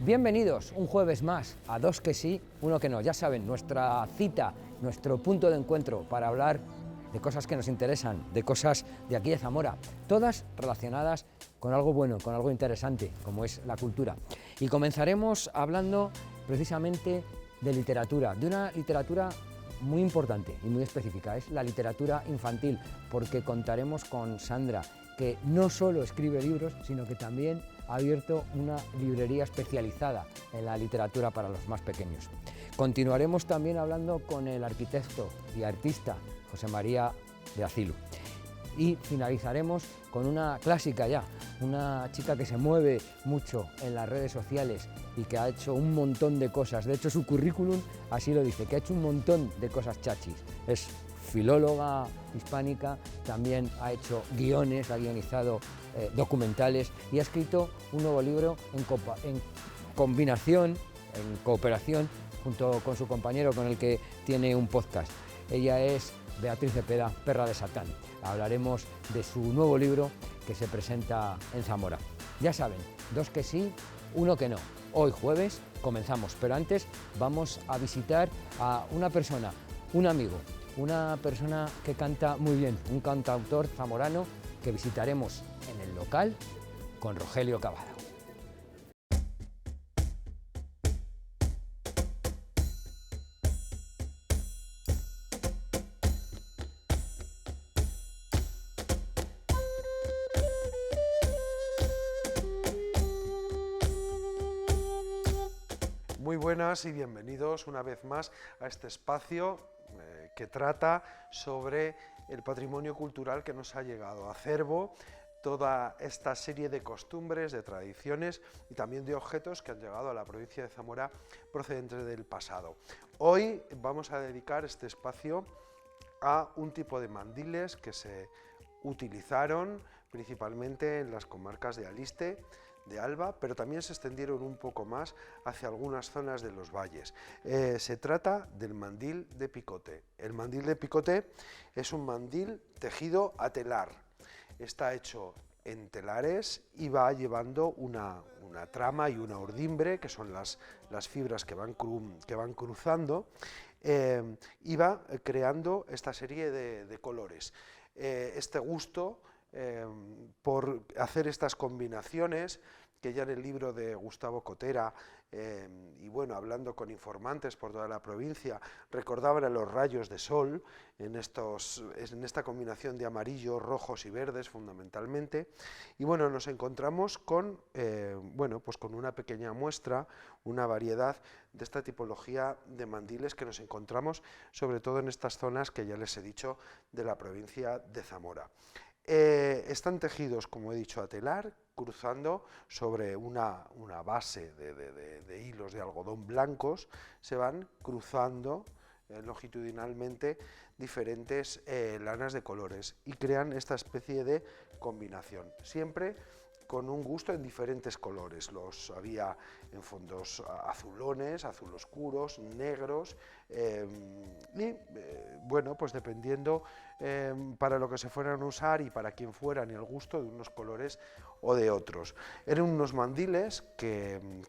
Bienvenidos un jueves más a Dos que sí, uno que no. Ya saben, nuestra cita, nuestro punto de encuentro para hablar de cosas que nos interesan, de cosas de aquí de Zamora, todas relacionadas con algo bueno, con algo interesante, como es la cultura. Y comenzaremos hablando precisamente de literatura, de una literatura muy importante y muy específica, es la literatura infantil, porque contaremos con Sandra, que no solo escribe libros, sino que también ha abierto una librería especializada en la literatura para los más pequeños. Continuaremos también hablando con el arquitecto y artista José María de Acilu. Y finalizaremos con una clásica ya, una chica que se mueve mucho en las redes sociales y que ha hecho un montón de cosas. De hecho, su currículum así lo dice, que ha hecho un montón de cosas chachis. Es filóloga hispánica, también ha hecho guiones, ha guionizado documentales y ha escrito un nuevo libro en combinación, en cooperación, junto con su compañero con el que tiene un podcast. Ella es Beatriz Cepeda, Perra de Satán. Hablaremos de su nuevo libro que se presenta en Zamora. Ya saben, dos que sí, uno que no. Hoy jueves comenzamos, pero antes vamos a visitar a una persona, un amigo, una persona que canta muy bien, un cantautor zamorano que visitaremos en el local con Rogelio Cavada. Muy buenas y bienvenidos una vez más a este espacio que trata sobre el patrimonio cultural que nos ha llegado, acervo, toda esta serie de costumbres, de tradiciones y también de objetos que han llegado a la provincia de Zamora procedentes del pasado. Hoy vamos a dedicar este espacio a un tipo de mandiles que se utilizaron principalmente en las comarcas de Aliste, de Alba, pero también se extendieron un poco más hacia algunas zonas de los valles. Se trata del mandil de picote. El mandil de picote es un mandil tejido a telar. Está hecho en telares y va llevando una trama y una urdimbre, que son las fibras que van cruzando, y va creando esta serie de colores. Este gusto por hacer estas combinaciones, que ya en el libro de Gustavo Cotera, y bueno, hablando con informantes por toda la provincia, recordaban a los rayos de sol en esta combinación de amarillos, rojos y verdes fundamentalmente, y bueno, nos encontramos con, pues con una pequeña muestra, una variedad de esta tipología de mandiles que nos encontramos sobre todo en estas zonas que ya les he dicho de la provincia de Zamora. Están tejidos, como he dicho, a telar, cruzando sobre una base de hilos de algodón blancos, se van cruzando longitudinalmente diferentes lanas de colores y crean esta especie de combinación, siempre con un gusto en diferentes colores. Los había en fondos azulones, azul oscuros, negros, bueno, pues dependiendo para lo que se fueran a usar y para quién fueran y el gusto de unos colores o de otros. Eran unos mandiles que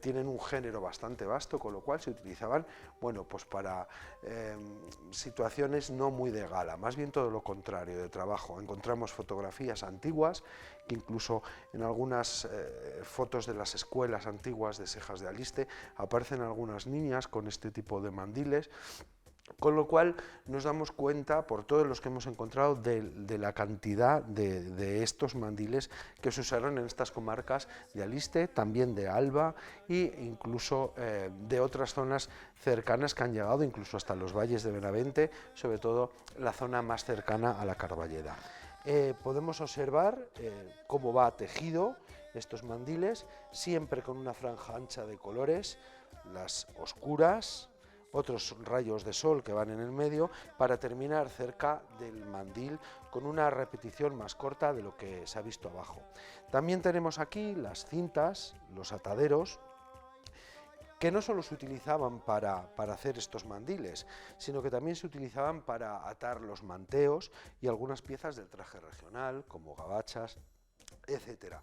tienen un género bastante vasto, con lo cual se utilizaban, bueno, pues para situaciones no muy de gala, más bien todo lo contrario, de trabajo. Encontramos fotografías antiguas, que incluso en algunas fotos de las escuelas antiguas de Sejas de Aliste aparecen algunas niñas con este tipo de mandiles, con lo cual nos damos cuenta, por todos los que hemos encontrado, de la cantidad de estos mandiles que se usaron en estas comarcas de Aliste, también de Alba e incluso de otras zonas cercanas que han llegado incluso hasta los valles de Benavente, sobre todo la zona más cercana a la Carballeda. Podemos observar cómo va tejido estos mandiles, siempre con una franja ancha de colores, las oscuras, otros rayos de sol que van en el medio, para terminar cerca del mandil con una repetición más corta de lo que se ha visto abajo. También tenemos aquí las cintas, los ataderos, que no solo se utilizaban para hacer estos mandiles, sino que también se utilizaban para atar los manteos y algunas piezas del traje regional, como gabachas, etcétera.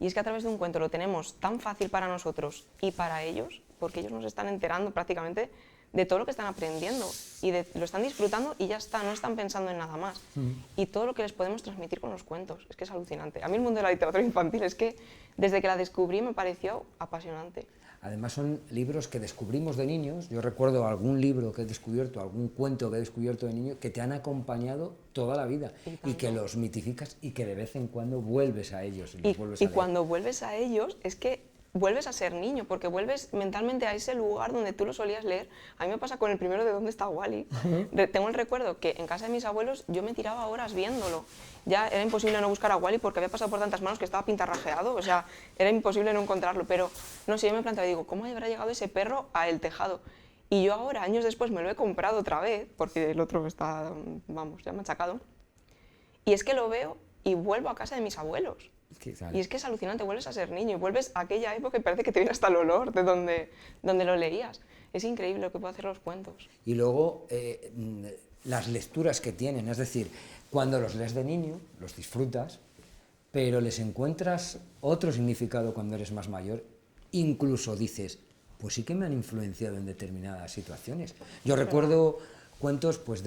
Y es que a través de un cuento lo tenemos tan fácil para nosotros y para ellos, porque ellos nos están enterando prácticamente de todo lo que están aprendiendo y lo están disfrutando y ya está, no están pensando en nada más. Y todo lo que les podemos transmitir con los cuentos, es que es alucinante. A mí el mundo de la literatura infantil es que desde que la descubrí me pareció apasionante. Además son libros que descubrimos de niños. Yo recuerdo algún libro que he descubierto, algún cuento que he descubierto de niño, que te han acompañado toda la vida y que los mitificas y que de vez en cuando vuelves a ellos. Y cuando vuelves a ellos es que vuelves a ser niño, porque vuelves mentalmente a ese lugar donde tú lo solías leer. A mí me pasa con el primero de ¿Dónde está Wally? Tengo el recuerdo que en casa de mis abuelos yo me tiraba horas viéndolo. Ya era imposible no buscar a Wally porque había pasado por tantas manos que estaba pintarrajeado, o sea, era imposible no encontrarlo, pero no sé, yo me planteaba y digo, ¿cómo habrá llegado ese perro a El Tejado? Y yo ahora, años después, me lo he comprado otra vez, porque el otro está, vamos, ya machacado, y es que lo veo y vuelvo a casa de mis abuelos. Y es que es alucinante, vuelves a ser niño y vuelves a aquella época y parece que te viene hasta el olor de donde lo leías. Es increíble lo que pueden hacer los cuentos. Y luego las lecturas que tienen, es decir, cuando los lees de niño, los disfrutas, pero les encuentras otro significado cuando eres más mayor, incluso dices, pues sí que me han influenciado en determinadas situaciones. Yo recuerdo cuentos, pues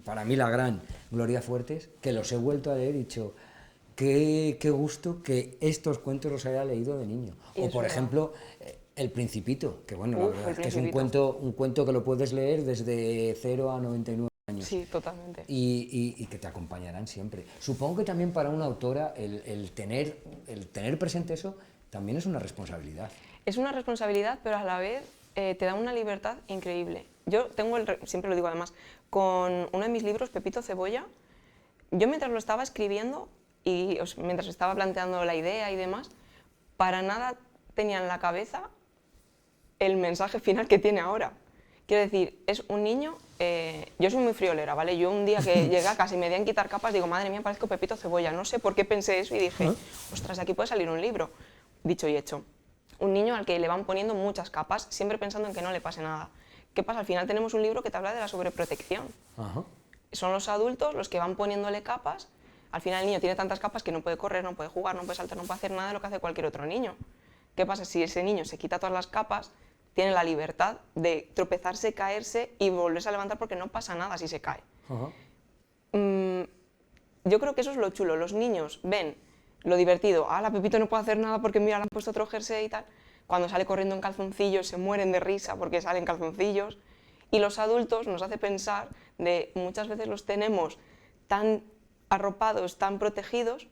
para mí la gran Gloria Fuertes, que los he vuelto a leer y he dicho, qué gusto que estos cuentos los haya leído de niño. O por ejemplo, El Principito, que bueno, la verdad es que es un cuento que lo puedes leer desde 0 a 99 años. Sí, totalmente. Y que te acompañarán siempre. Supongo que también para una autora el tener presente eso también es una responsabilidad. Es una responsabilidad, pero a la vez te da una libertad increíble. Yo tengo, siempre lo digo además, con uno de mis libros, Pepito Cebolla, yo mientras lo estaba escribiendo y mientras estaba planteando la idea y demás, para nada tenía en la cabeza el mensaje final que tiene ahora. Quiero decir, es un niño, yo soy muy friolera, ¿vale? Yo un día que llegué a casa y me di en quitar capas, digo, madre mía, parezco Pepito Cebolla. No sé por qué pensé eso y dije, ostras, de aquí puede salir un libro. Dicho y hecho. Un niño al que le van poniendo muchas capas, siempre pensando en que no le pase nada. ¿Qué pasa? Al final tenemos un libro que te habla de la sobreprotección. Ajá. Son los adultos los que van poniéndole capas. Al final el niño tiene tantas capas que no puede correr, no puede jugar, no puede saltar, no puede hacer nada de lo que hace cualquier otro niño. ¿Qué pasa? Si ese niño se quita todas las capas, tiene la libertad de tropezarse, caerse y volverse a levantar porque no pasa nada si se cae. Ajá. Yo creo que eso es lo chulo. Los niños ven lo divertido. La Pepito no puede hacer nada porque mira, le han puesto otro jersey y tal. Cuando sale corriendo en calzoncillos se mueren de risa porque salen calzoncillos. Y los adultos nos hace pensar de muchas veces los tenemos tan arropados, tan protegidos,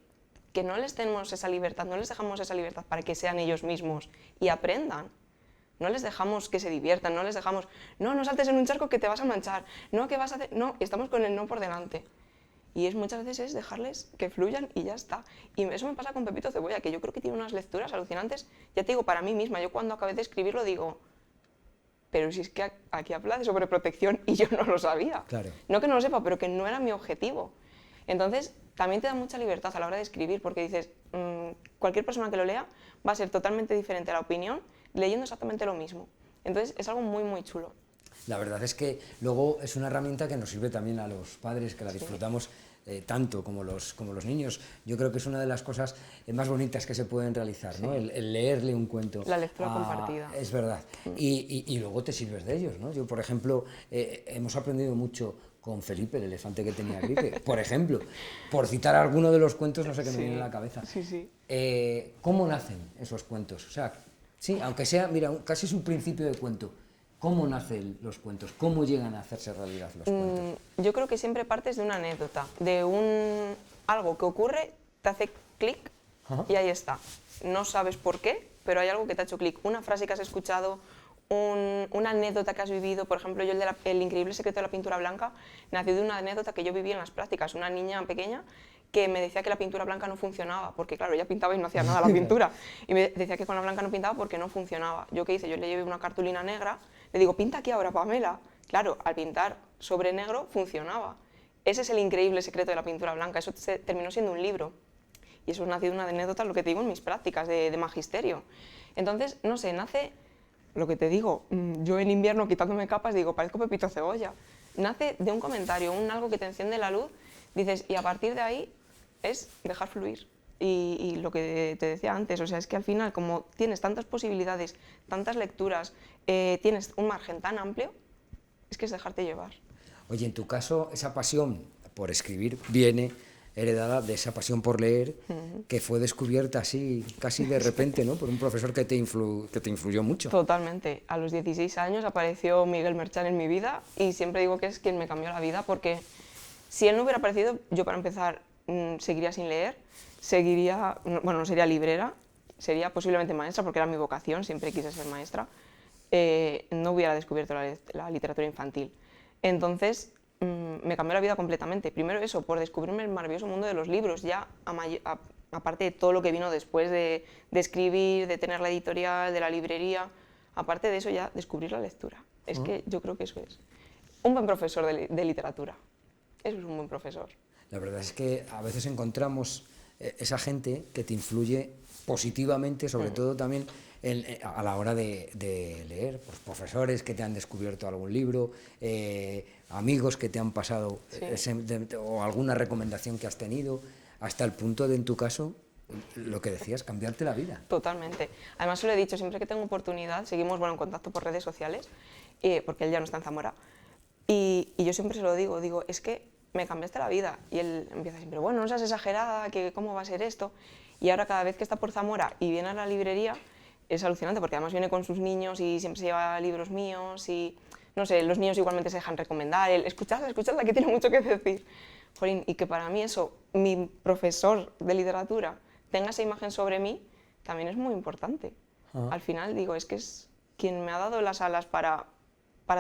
que no les tenemos esa libertad, no les dejamos esa libertad para que sean ellos mismos y aprendan. No les dejamos que se diviertan, no les dejamos, no saltes en un charco que te vas a manchar, no, que vas a hacer, no, estamos con el no por delante. Y muchas veces es dejarles que fluyan y ya está. Y eso me pasa con Pepito Cebolla, que yo creo que tiene unas lecturas alucinantes, ya te digo, para mí misma, yo cuando acabé de escribirlo digo, pero si es que aquí habla de sobreprotección y yo no lo sabía. Claro. No que no lo sepa, pero que no era mi objetivo. Entonces, también te da mucha libertad a la hora de escribir, porque dices, cualquier persona que lo lea va a ser totalmente diferente a la opinión, leyendo exactamente lo mismo. Entonces, es algo muy, muy chulo. La verdad es que luego es una herramienta que nos sirve también a los padres, que la disfrutamos tanto como los niños. Yo creo que es una de las cosas más bonitas que se pueden realizar, ¿no? El leerle un cuento. La lectura compartida. Es verdad. Y luego te sirves de ellos, ¿no? Yo, por ejemplo, hemos aprendido mucho con Felipe, el elefante que tenía gripe, por ejemplo. Por citar alguno de los cuentos, no sé qué me viene a la cabeza. Sí. ¿Cómo nacen esos cuentos? O sea, sí, aunque sea, mira, casi es un principio de cuento. ¿Cómo nacen los cuentos? ¿Cómo llegan a hacerse realidad los cuentos? Yo creo que siempre partes de una anécdota, de algo que ocurre, te hace clic y ahí está. No sabes por qué, pero hay algo que te ha hecho clic. Una frase que has escuchado, una anécdota que has vivido. Por ejemplo, yo el increíble secreto de la pintura blanca nació de una anécdota que yo viví en las prácticas. Una niña pequeña que me decía que la pintura blanca no funcionaba, porque claro, ella pintaba y no hacía nada la pintura. Y me decía que con la blanca no pintaba porque no funcionaba. ¿Yo qué hice? Yo le llevé una cartulina negra, le digo, pinta aquí ahora, Pamela. Claro, al pintar sobre negro funcionaba. Ese es el increíble secreto de la pintura blanca. Eso terminó siendo un libro. Y eso nació de una anécdota, lo que te digo, en mis prácticas de magisterio. Entonces, no sé, nace, lo que te digo, yo en invierno quitándome capas digo, parezco Pepito Cebolla. Nace de un comentario, algo que te enciende la luz, dices, y a partir de ahí es dejar fluir. Y lo que te decía antes, o sea, es que al final, como tienes tantas posibilidades, tantas lecturas, tienes un margen tan amplio, es que es dejarte llevar. Oye, en tu caso, esa pasión por escribir viene heredada de esa pasión por leer, que fue descubierta así, casi de repente, ¿no? Por un profesor que te influyó mucho. Totalmente. A los 16 años apareció Miguel Merchán en mi vida y siempre digo que es quien me cambió la vida, porque si él no hubiera aparecido, yo para empezar seguiría sin leer, no sería librera, sería posiblemente maestra, porque era mi vocación, siempre quise ser maestra, no hubiera descubierto la literatura infantil. Entonces, me cambió la vida completamente. Primero eso, por descubrirme el maravilloso mundo de los libros, ya aparte de todo lo que vino después de escribir, de tener la editorial, de la librería, aparte de eso ya descubrir la lectura. Es que yo creo que eso es un buen profesor de literatura. Eso es un buen profesor. La verdad es que a veces encontramos esa gente que te influye positivamente, sobre todo también a la hora de leer, pues, profesores que te han descubierto algún libro, amigos que te han pasado o alguna recomendación que has tenido, hasta el punto de, en tu caso, lo que decías, cambiarte la vida. Totalmente. Además, se lo he dicho, siempre que tengo oportunidad, seguimos en contacto por redes sociales, porque él ya no está en Zamora, y yo siempre se lo digo, es que me cambiaste la vida. Y él empieza siempre, bueno, no seas exagerada, que cómo va a ser esto. Y ahora cada vez que está por Zamora y viene a la librería, es alucinante, porque además viene con sus niños y siempre se lleva libros míos y, no sé, los niños igualmente se dejan recomendar, escuchadla, que tiene mucho que decir. Jolín, y que para mí eso, mi profesor de literatura tenga esa imagen sobre mí, también es muy importante. Al final digo, es que es quien me ha dado las alas para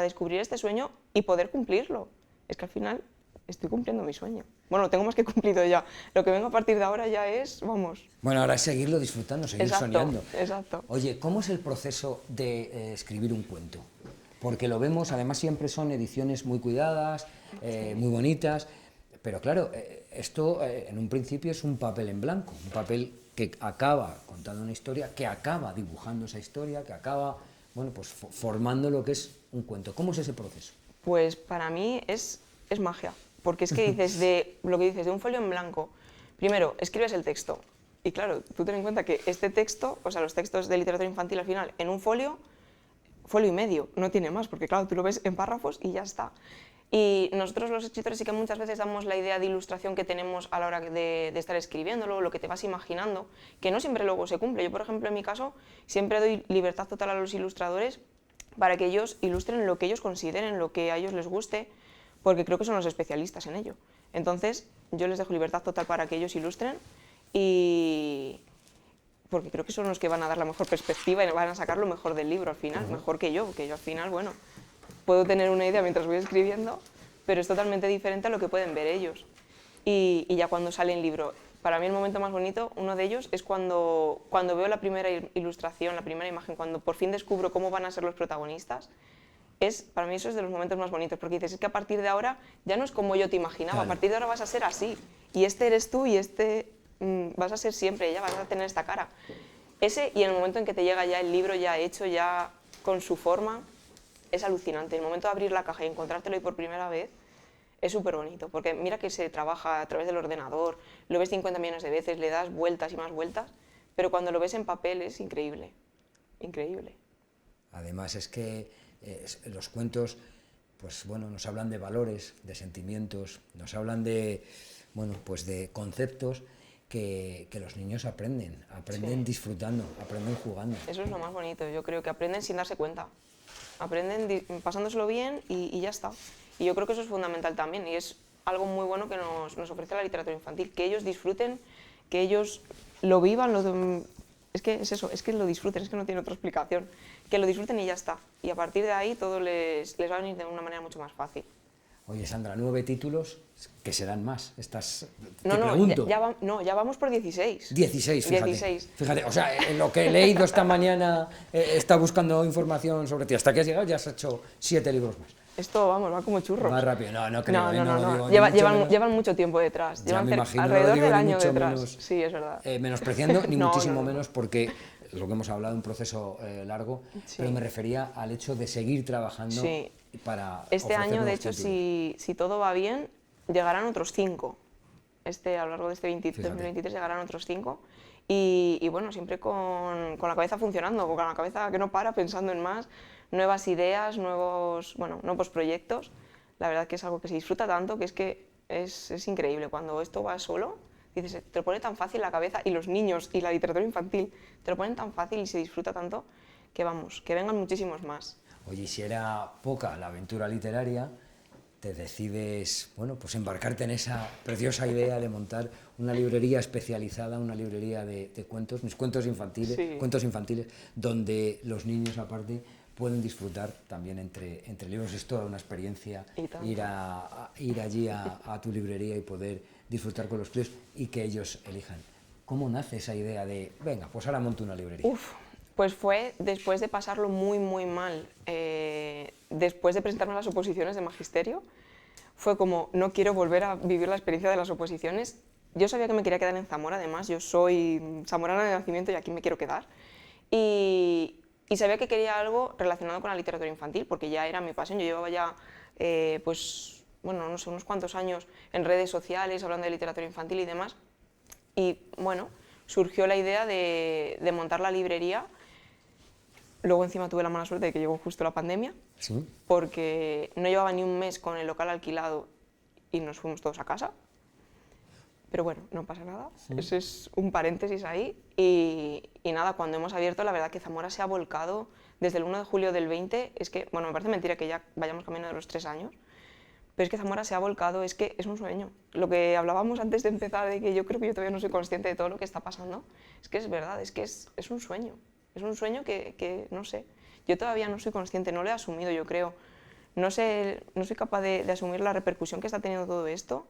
descubrir este sueño y poder cumplirlo. Es que al final estoy cumpliendo mi sueño. Bueno, lo tengo más que cumplido ya. Lo que vengo a partir de ahora ya es, vamos... Bueno, ahora es seguirlo disfrutando, seguir soñando. Exacto. Oye, ¿cómo es el proceso de escribir un cuento? Porque lo vemos, además siempre son ediciones muy cuidadas, muy bonitas, pero claro, esto en un principio es un papel en blanco, un papel que acaba contando una historia, que acaba dibujando esa historia, que acaba, bueno, pues formando lo que es un cuento. ¿Cómo es ese proceso? Pues para mí es magia. Porque es que dices, lo que dices, de un folio en blanco, primero, escribes el texto. Y claro, tú ten en cuenta que este texto, o sea, los textos de literatura infantil al final, en un folio y medio, no tiene más, porque claro, tú lo ves en párrafos y ya está. Y nosotros los escritores sí que muchas veces damos la idea de ilustración que tenemos a la hora de estar escribiéndolo, lo que te vas imaginando, que no siempre luego se cumple. Yo, por ejemplo, en mi caso, siempre doy libertad total a los ilustradores para que ellos ilustren lo que ellos consideren, lo que a ellos les guste, porque creo que son los especialistas en ello. Entonces, yo les dejo libertad total para que ellos ilustren y... porque creo que son los que van a dar la mejor perspectiva y van a sacar lo mejor del libro al final, mejor que yo al final, bueno, puedo tener una idea mientras voy escribiendo, pero es totalmente diferente a lo que pueden ver ellos. Y ya cuando sale el libro, para mí el momento más bonito, uno de ellos, es cuando veo la primera ilustración, la primera imagen, cuando por fin descubro cómo van a ser los protagonistas. Para mí eso es de los momentos más bonitos, porque dices, es que a partir de ahora ya no es como yo te imaginaba, claro. A partir de ahora vas a ser así, y este eres tú, y vas a ser siempre, ya vas a tener esta cara. Ese, y en el momento en que te llega ya el libro ya hecho, ya con su forma, es alucinante. El momento de abrir la caja y encontrártelo ahí por primera vez, es súper bonito, porque mira que se trabaja a través del ordenador, lo ves 50 millones de veces, le das vueltas y más vueltas, pero cuando lo ves en papel es increíble, increíble. Además es que los cuentos, pues bueno, nos hablan de valores, de sentimientos, nos hablan de, bueno, pues de conceptos que los niños aprenden sí. Disfrutando, aprenden jugando. Eso es lo más bonito, yo creo que aprenden sin darse cuenta, aprenden pasándoselo bien y ya está. Y yo creo que eso es fundamental también y es algo muy bueno que nos ofrece la literatura infantil, que ellos disfruten, que ellos lo vivan, es que es eso, es que lo disfruten, es que no tiene otra explicación. Que lo disfruten y ya está. Y a partir de ahí todo les va a venir de una manera mucho más fácil. Oye, Sandra, 9 títulos, que serán más. Ya vamos por 16. 16, fíjate. 16. Fíjate, o sea, en lo que he leído esta mañana, está buscando información sobre ti. Hasta que has llegado ya has hecho 7 libros más. Esto, vamos, va como churros. Más rápido, no creo. No. Llevan mucho tiempo detrás. Llevan alrededor del año detrás. Sí, es verdad. Menospreciando, ni muchísimo menos, porque lo que hemos hablado, un proceso largo, sí. Pero me refería al hecho de seguir trabajando sí. Para este año, de hecho, si todo va bien, llegarán otros 5. a lo largo de este Fíjate. 2023 llegarán otros 5. Y bueno, siempre con la cabeza funcionando, con la cabeza que no para, pensando en más, nuevas ideas, nuevos proyectos. La verdad que es algo que se disfruta tanto, que es increíble. Cuando esto va solo, dices, te lo pone tan fácil la cabeza, y los niños y la literatura infantil te lo ponen tan fácil y se disfruta tanto, que vamos, que vengan muchísimos más. Oye, y si era poca la aventura literaria, te decides, bueno, pues embarcarte en esa preciosa idea de montar una librería especializada, una librería de cuentos, mis cuentos infantiles, donde los niños aparte pueden disfrutar también entre libros. Es toda una experiencia ir allí a tu librería y poder disfrutar con los críos y que ellos elijan. ¿Cómo nace esa idea de, venga, pues ahora monto una librería? Pues fue después de pasarlo muy, muy mal, después de presentarme a las oposiciones de magisterio, fue como, no quiero volver a vivir la experiencia de las oposiciones. Yo sabía que me quería quedar en Zamora, además, yo soy zamorana de nacimiento y aquí me quiero quedar. Y sabía que quería algo relacionado con la literatura infantil, porque ya era mi pasión. Yo llevaba ya, pues, bueno, no sé, unos cuantos años en redes sociales hablando de literatura infantil y demás. Y bueno, surgió la idea de montar la librería. Luego encima tuve la mala suerte de que llegó justo la pandemia, ¿Sí? porque no llevaba ni un mes con el local alquilado y nos fuimos todos a casa. Pero bueno, no pasa nada, ese es un paréntesis ahí. Y nada, cuando hemos abierto, la verdad que Zamora se ha volcado desde el 1 de julio del 20, es que, bueno, me parece mentira que ya vayamos camino de los 3 años, pero es que Zamora se ha volcado, es que es un sueño. Lo que hablábamos antes de empezar, de que yo creo que yo todavía no soy consciente de todo lo que está pasando, es que es verdad, es que es un sueño. Es un sueño que, no sé, yo todavía no soy consciente, no lo he asumido, yo creo. No sé, no soy capaz de asumir la repercusión que está teniendo todo esto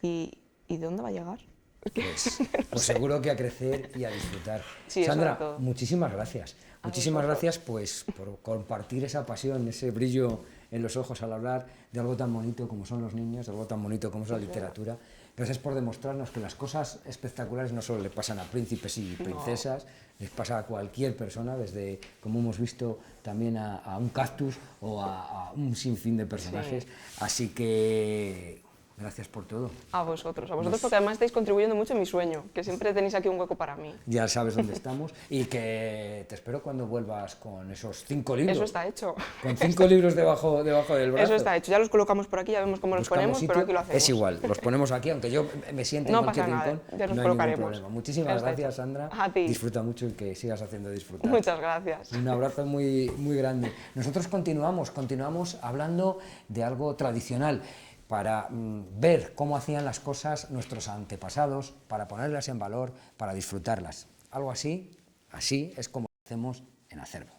y de dónde va a llegar. Es que, Pues seguro que a crecer y a disfrutar. Sí, Sandra, muchísimas gracias. Muchísimas gracias pues, por compartir esa pasión, ese brillo en los ojos al hablar de algo tan bonito como son los niños, de algo tan bonito como es la literatura. Gracias por demostrarnos que las cosas espectaculares no solo le pasan a príncipes y princesas, les pasa a cualquier persona, desde, como hemos visto, también a un cactus o a un sinfín de personajes. Sí. Así que gracias por todo. A vosotros porque además estáis contribuyendo mucho en mi sueño, que siempre tenéis aquí un hueco para mí. Ya sabes dónde estamos y que te espero cuando vuelvas con esos 5 libros. Eso está hecho. Con 5 libros debajo del brazo. Eso está hecho, ya los colocamos por aquí, ya vemos cómo los ponemos, pero aquí lo hacemos. Es igual, los ponemos aquí, aunque yo me siente en cualquier rincón, ya nos no hay ningún problema. Muchísimas gracias, Sandra. A ti. Disfruta mucho y que sigas haciendo disfrutar. Muchas gracias. Un abrazo muy, muy grande. Nosotros continuamos hablando de algo tradicional, para ver cómo hacían las cosas nuestros antepasados, para ponerlas en valor, para disfrutarlas. Algo así es como lo hacemos en Acervo.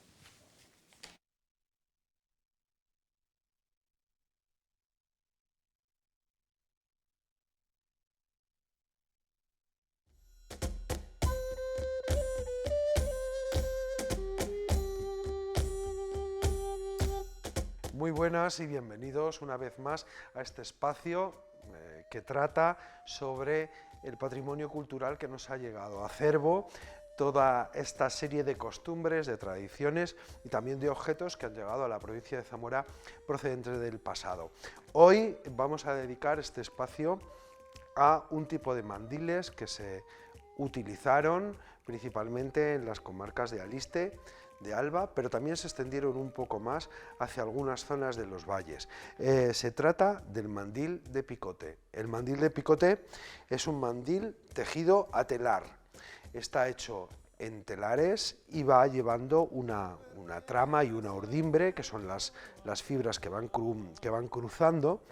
Muy buenas y bienvenidos una vez más a este espacio que trata sobre el patrimonio cultural que nos ha llegado. Acervo, toda esta serie de costumbres, de tradiciones y también de objetos que han llegado a la provincia de Zamora procedentes del pasado. Hoy vamos a dedicar este espacio a un tipo de mandiles que se utilizaron principalmente en las comarcas de Aliste, de Alba, pero también se extendieron un poco más hacia algunas zonas de los valles. Se trata del mandil de picote. El mandil de picote es un mandil tejido a telar. Está hecho en telares y va llevando una trama y una ordimbre, que son las fibras que van cruzando,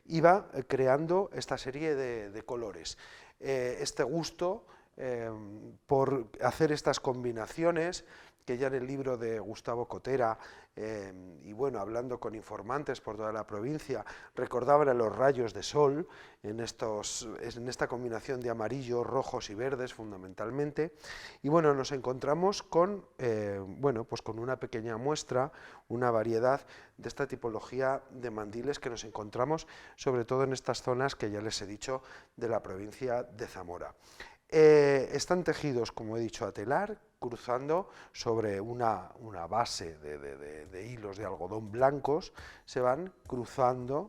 y va creando esta serie de colores. Este gusto por hacer estas combinaciones, que ya en el libro de Gustavo Cotera, y bueno, hablando con informantes por toda la provincia, recordaban a los rayos de sol en esta combinación de amarillos, rojos y verdes fundamentalmente. Y bueno, nos encontramos con, pues con una pequeña muestra, una variedad de esta tipología de mandiles que nos encontramos sobre todo en estas zonas que ya les he dicho de la provincia de Zamora. Están tejidos, como he dicho, a telar, cruzando sobre una base de hilos de algodón blancos, se van cruzando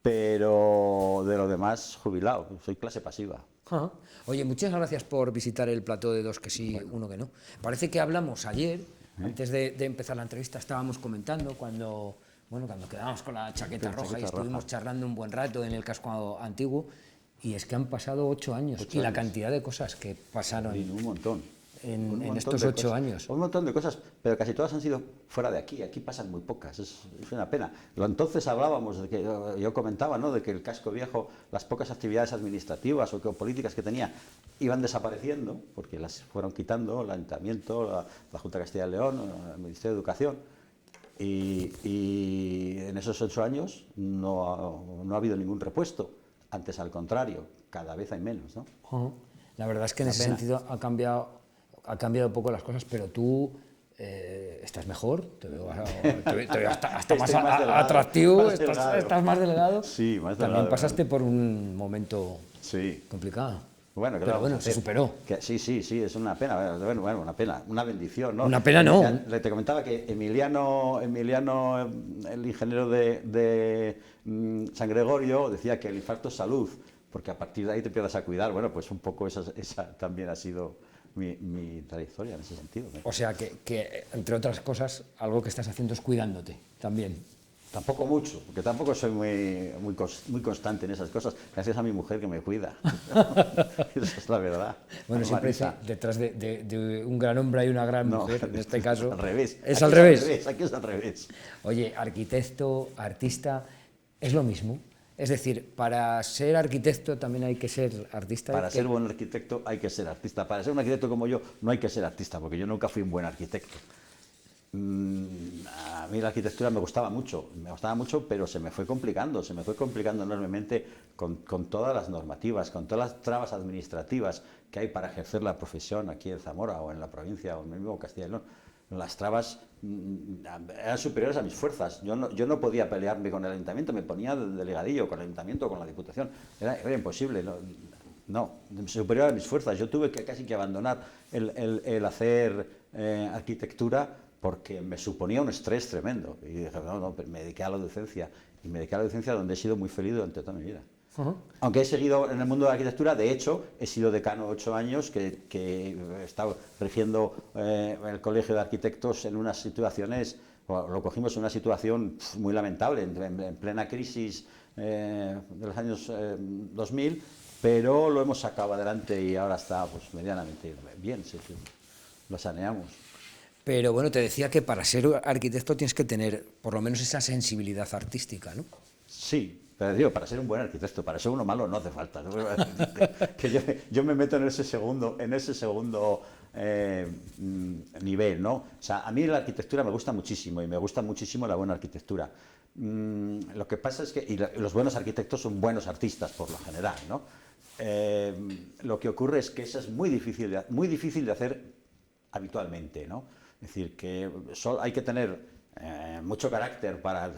pero de lo demás jubilado, soy clase pasiva. Ajá. Oye, muchas gracias por visitar el plató de Dos que sí, uno que no. Parece que hablamos ayer, antes de empezar la entrevista, estábamos comentando cuando quedábamos con la chaqueta roja y estuvimos charlando un buen rato en el casco antiguo, y es que han pasado 8 años y la cantidad de cosas que pasaron Un montón. en estos 8 años. Un montón de cosas, pero casi todas han sido fuera de aquí. Aquí pasan muy pocas, es una pena. Entonces hablábamos de que, yo comentaba, ¿no?, de que el casco viejo, las pocas actividades administrativas o políticas que tenía iban desapareciendo, porque las fueron quitando el Ayuntamiento, la Junta de Castilla y León, el Ministerio de Educación. Y en esos 8 años no ha habido ningún repuesto. Antes, al contrario, cada vez hay menos, ¿no? La verdad es que en ese sentido ha cambiado un poco las cosas, pero tú estás mejor, te veo hasta más atractivo, estás más delgado. Sí, más delgado. También pasaste por un momento complicado. Bueno, pero bueno, se superó. Sí, es una pena, bueno, una pena, una bendición, ¿no? Una pena no. Te comentaba que Emiliano, el ingeniero de San Gregorio, decía que el infarto es salud, porque a partir de ahí te empiezas a cuidar. Bueno, pues un poco esa también ha sido mi trayectoria en ese sentido. O sea, que entre otras cosas, algo que estás haciendo es cuidándote también. Tampoco mucho, porque tampoco soy muy constante en esas cosas, gracias a mi mujer que me cuida. Esa es la verdad. Bueno, siempre dice, detrás de un gran hombre hay una gran mujer, en este caso. Al revés. Es al revés. Aquí es al revés. Oye, arquitecto, artista, ¿es lo mismo? Es decir, para ser arquitecto también hay que ser artista. Para ser buen arquitecto hay que ser artista. Para ser un arquitecto como yo no hay que ser artista, porque yo nunca fui un buen arquitecto. A mí la arquitectura me gustaba mucho, pero se me fue complicando enormemente con todas las normativas, con todas las trabas administrativas que hay para ejercer la profesión aquí en Zamora o en la provincia o en el mismo Castilla y León. Las trabas eran superiores a mis fuerzas. Yo no podía pelearme con el ayuntamiento, me ponía de delegadillo con el ayuntamiento o con la diputación. Era imposible. No, superior a mis fuerzas. Yo tuve casi que abandonar el hacer arquitectura porque me suponía un estrés tremendo. Y dije, no, me dediqué a la docencia. Y me dediqué a la docencia donde he sido muy feliz durante toda mi vida. Aunque he seguido en el mundo de la arquitectura, de hecho, he sido decano 8 años, que he estado rigiendo el Colegio de Arquitectos en unas situaciones, lo cogimos en una situación muy lamentable, en plena crisis de los años 2000, pero lo hemos sacado adelante y ahora está pues medianamente bien, sí, lo saneamos. Pero bueno, te decía que para ser arquitecto tienes que tener por lo menos esa sensibilidad artística, ¿no? Sí, pero digo, para ser un buen arquitecto, para ser uno malo no hace falta, ¿no? Que yo me meto en ese segundo nivel, ¿no? O sea, a mí la arquitectura me gusta muchísimo y me gusta muchísimo la buena arquitectura. Lo que pasa es que los buenos arquitectos son buenos artistas por lo general, ¿no? Lo que ocurre es que eso es muy difícil de hacer habitualmente, ¿no? Es decir, que hay que tener mucho carácter para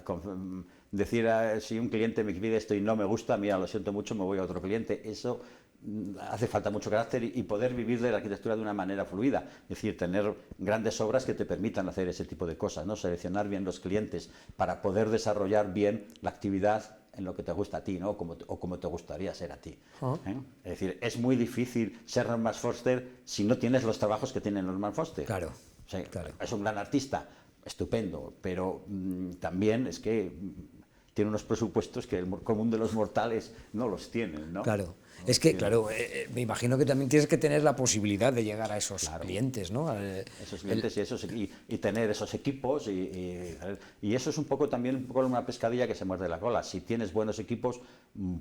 decir si un cliente me pide esto y no me gusta, mira, lo siento mucho, me voy a otro cliente. Eso hace falta mucho carácter y poder vivir de la arquitectura de una manera fluida. Es decir, tener grandes obras que te permitan hacer ese tipo de cosas, ¿no? Seleccionar bien los clientes para poder desarrollar bien la actividad en lo que te gusta a ti, ¿no? O como te gustaría ser a ti. Es decir, es muy difícil ser Norman Foster si no tienes los trabajos que tiene Norman Foster. Claro. O sea, claro. Es un gran artista, estupendo, pero también es que tiene unos presupuestos que el común de los mortales no los tienen, ¿no? Claro. Es que, claro, me imagino que también tienes que tener la posibilidad de llegar a esos clientes, ¿no? Esos clientes y tener esos equipos y eso es un poco también una pescadilla que se muerde la cola. Si tienes buenos equipos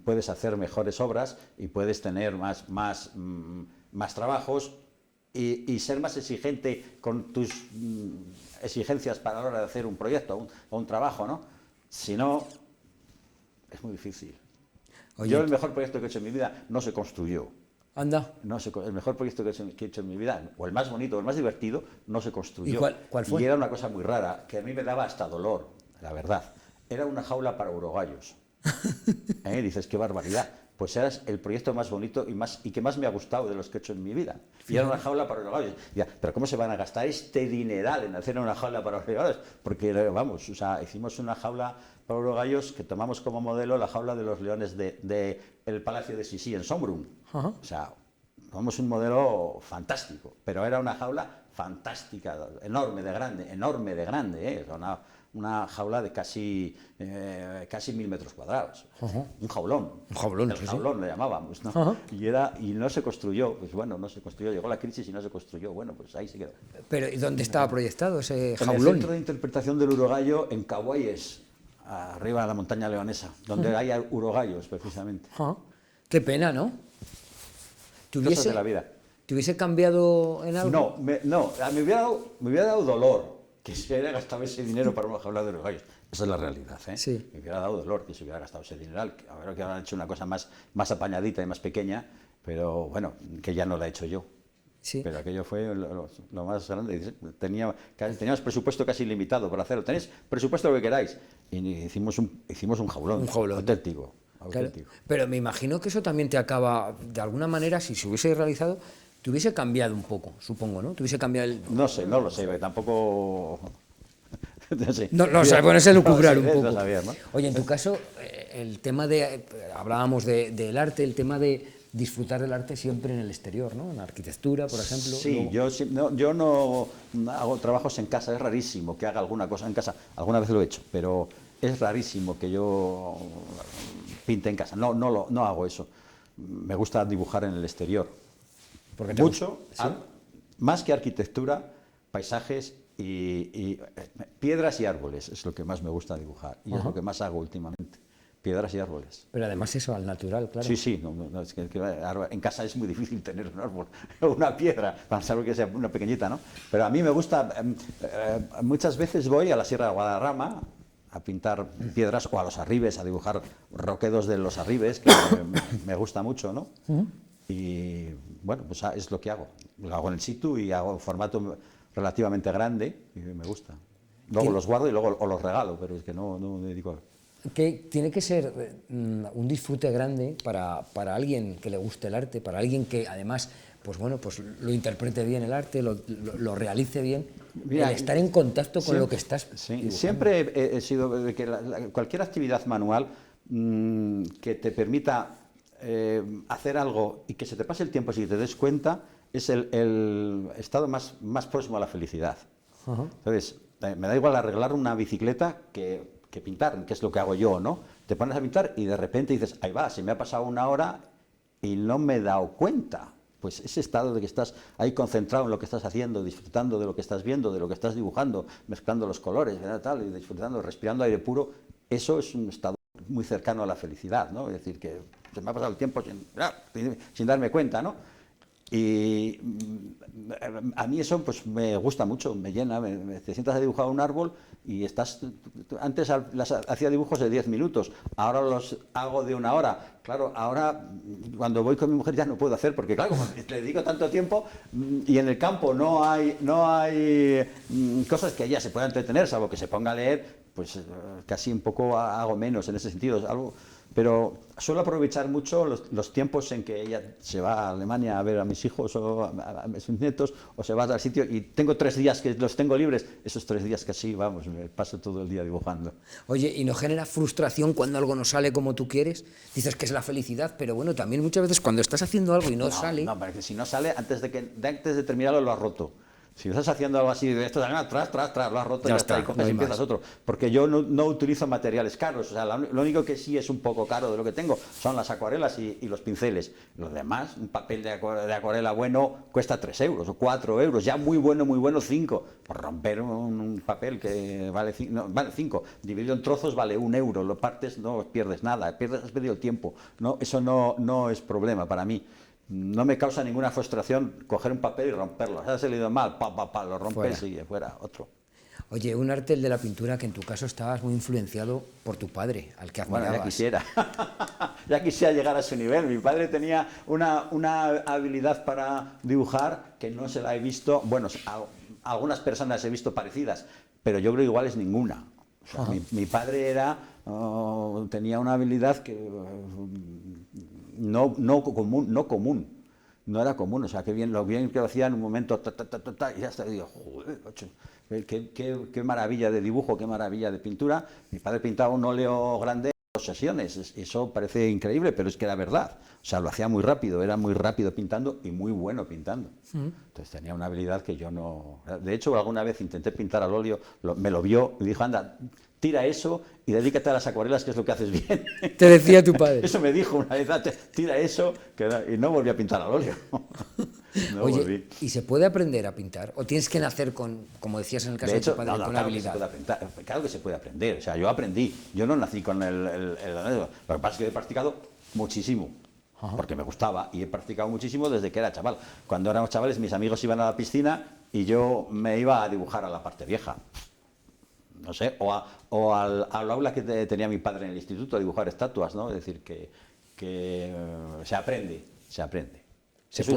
puedes hacer mejores obras y puedes tener más trabajos y ser más exigente con tus exigencias para la hora de hacer un proyecto o un trabajo, ¿no? Si no, es muy difícil. Oye, yo el mejor proyecto que he hecho en mi vida no se construyó. Anda. El mejor proyecto que he hecho en mi vida, o el más bonito, o el más divertido, no se construyó. ¿Y cuál fue? Y era una cosa muy rara, que a mí me daba hasta dolor, la verdad. Era una jaula para urogallos. Dices, qué barbaridad. pues era el proyecto más bonito y que más me ha gustado de los que he hecho en mi vida. Y era una jaula para urogallos. Pero ¿cómo se van a gastar este dineral en hacer una jaula para urogallos? Porque, vamos, o sea, hicimos una jaula para urogallos que tomamos como modelo la jaula de los leones del Palacio de Sissi en Sombrun. O sea, tomamos un modelo fantástico, pero era una jaula fantástica, enorme de grande, ¿eh? Una jaula de casi 1000 metros cuadrados. Un jaulón. Un jaulón, el sí, jaulón le llamábamos, ¿no? Y no se construyó, pues bueno, no se construyó. Llegó la crisis y no se construyó. Bueno, pues ahí se quedó. Pero ¿y dónde estaba proyectado ese En jaulón? el Centro de Interpretación del Urogallo en Caguayes, arriba de la montaña leonesa, donde hay urogallos, precisamente. Qué pena, ¿no? Cosas de la vida. ¿Te hubiese cambiado en algo? No, me hubiera dado dolor que se hubiera gastado ese dinero para una jaula de urogallos. Esa es la realidad, ¿eh? Sí. Me hubiera dado dolor que se hubiera gastado ese dinero. A ver, que habrán hecho una cosa más apañadita y más pequeña, pero bueno, que ya no la he hecho yo. Sí. Pero aquello fue lo más grande. Teníamos presupuesto casi ilimitado para hacerlo. Tenéis presupuesto lo que queráis. Y hicimos un jaulón. Un jaulón. Auténtico. Claro. Pero me imagino que eso también te acaba, de alguna manera, si se hubiese realizado, te hubiese cambiado un poco, supongo, ¿no? Te hubiese cambiado el... No sé, no lo sé, tampoco... No sé. No, sé, ponerse a lucubrar un poco. No sabía, ¿no? Oye, en tu caso, el tema de... Hablábamos del arte, el tema de disfrutar del arte siempre en el exterior, ¿no? En la arquitectura, por ejemplo. Sí, yo no hago trabajos en casa, es rarísimo que haga alguna cosa en casa. Alguna vez lo he hecho, pero es rarísimo que yo pinte en casa. No hago eso. Me gusta dibujar en el exterior. Porque mucho, ¿sí? Más que arquitectura, paisajes y piedras y árboles es lo que más me gusta dibujar y es lo que más hago últimamente, piedras y árboles. Pero además eso, al natural, claro. Sí, es que en casa es muy difícil tener un árbol o una piedra, para saber que sea una pequeñita, ¿no? Pero a mí me gusta, muchas veces voy a la Sierra de Guadarrama a pintar piedras o a los arribes, a dibujar roquedos de los arribes, que me gusta mucho, ¿no? Y bueno, pues es lo que hago. Lo hago en el situ y hago en formato relativamente grande y me gusta. Luego los guardo y luego los regalo, pero es que no me dedico a... Que tiene que ser un disfrute grande para alguien que le guste el arte, para alguien que además, pues bueno, pues lo interprete bien el arte, lo realice bien. Mira, el estar en contacto con lo que estás dibujando. Siempre he sido de que cualquier actividad manual que te permita hacer algo y que se te pase el tiempo sin que te des cuenta es el estado más próximo a la felicidad. Entonces, me da igual arreglar una bicicleta que pintar, que es lo que hago yo, ¿no? Te pones a pintar y de repente dices, ahí va, se me ha pasado una hora y no me he dado cuenta. Pues ese estado de que estás ahí concentrado en lo que estás haciendo, disfrutando de lo que estás viendo, de lo que estás dibujando, mezclando los colores, tal, y disfrutando, respirando aire puro, eso es un estado muy cercano a la felicidad, ¿no? Es decir, que se me ha pasado el tiempo sin darme cuenta, ¿no? Y a mí eso pues me gusta mucho, me llena, te sientas a dibujar un árbol y antes hacía dibujos de 10 minutos, ahora los hago de 1 hora. Claro, ahora cuando voy con mi mujer ya no puedo hacer, porque claro, como le dedico tanto tiempo y en el campo no hay cosas que ella se pueda entretener, salvo que se ponga a leer, pues casi un poco hago menos en ese sentido, algo. Pero suelo aprovechar mucho los tiempos en que ella se va a Alemania a ver a mis hijos o a mis nietos, o se va al sitio y tengo 3 días que los tengo libres, esos 3 días casi, vamos, me paso todo el día dibujando. Oye, ¿y no genera frustración cuando algo no sale como tú quieres? Dices que es la felicidad, pero bueno, también muchas veces cuando estás haciendo algo y no sale... No, porque si no sale, antes de terminarlo lo has roto. Si estás haciendo algo así de esto, tras, lo has roto y ya está, y coges y empiezas otro. Porque yo no utilizo materiales caros, o sea, lo único que sí es un poco caro de lo que tengo son las acuarelas y los pinceles. Lo demás, un papel de acuarela bueno cuesta 3 euros o 4 euros, ya muy bueno 5. Por romper un papel que vale 5, dividido en trozos vale 1 euro, lo partes, no pierdes nada, has perdido el tiempo. No, eso no es problema para mí. No me causa ninguna frustración coger un papel y romperlo. ¿Se ha salido mal? Lo rompes fuera. Y fuera, otro. Oye, un arte, el de la pintura, que en tu caso estabas muy influenciado por tu padre, al que admirabas. Bueno, ya quisiera. Ya quisiera llegar a su nivel. Mi padre tenía una habilidad para dibujar que no se la he visto. Bueno, a algunas personas he visto parecidas, pero yo creo que igual es ninguna. O sea, mi padre tenía una habilidad que no común. No era común, o sea, lo bien que lo hacía en un momento, y ya está, y digo, joder, macho, qué maravilla de dibujo, qué maravilla de pintura. Mi padre pintaba un óleo grande en 2 sesiones, eso parece increíble, pero es que era verdad. O sea, lo hacía muy rápido, era muy rápido pintando y muy bueno pintando. Entonces tenía una habilidad que yo no... De hecho, alguna vez intenté pintar al óleo, me lo vio y dijo, anda, tira eso y dedícate a las acuarelas, que es lo que haces bien. Te decía tu padre. Eso me dijo una vez, tira eso, y no volví a pintar al óleo. No Oye, volví. ¿y se puede aprender a pintar? ¿O tienes que nacer con, como decías en el caso De de tu hecho, padre, no, con claro habilidad? claro que se puede aprender. O sea, yo aprendí. Yo no nací con lo que pasa es que he practicado muchísimo. Porque me gustaba y he practicado muchísimo desde que era chaval. Cuando éramos chavales, mis amigos iban a la piscina y yo me iba a dibujar a la parte vieja. No sé, o al aula que tenía mi padre en el instituto, a dibujar estatuas, ¿no? Es decir, que se aprende, se aprende. Es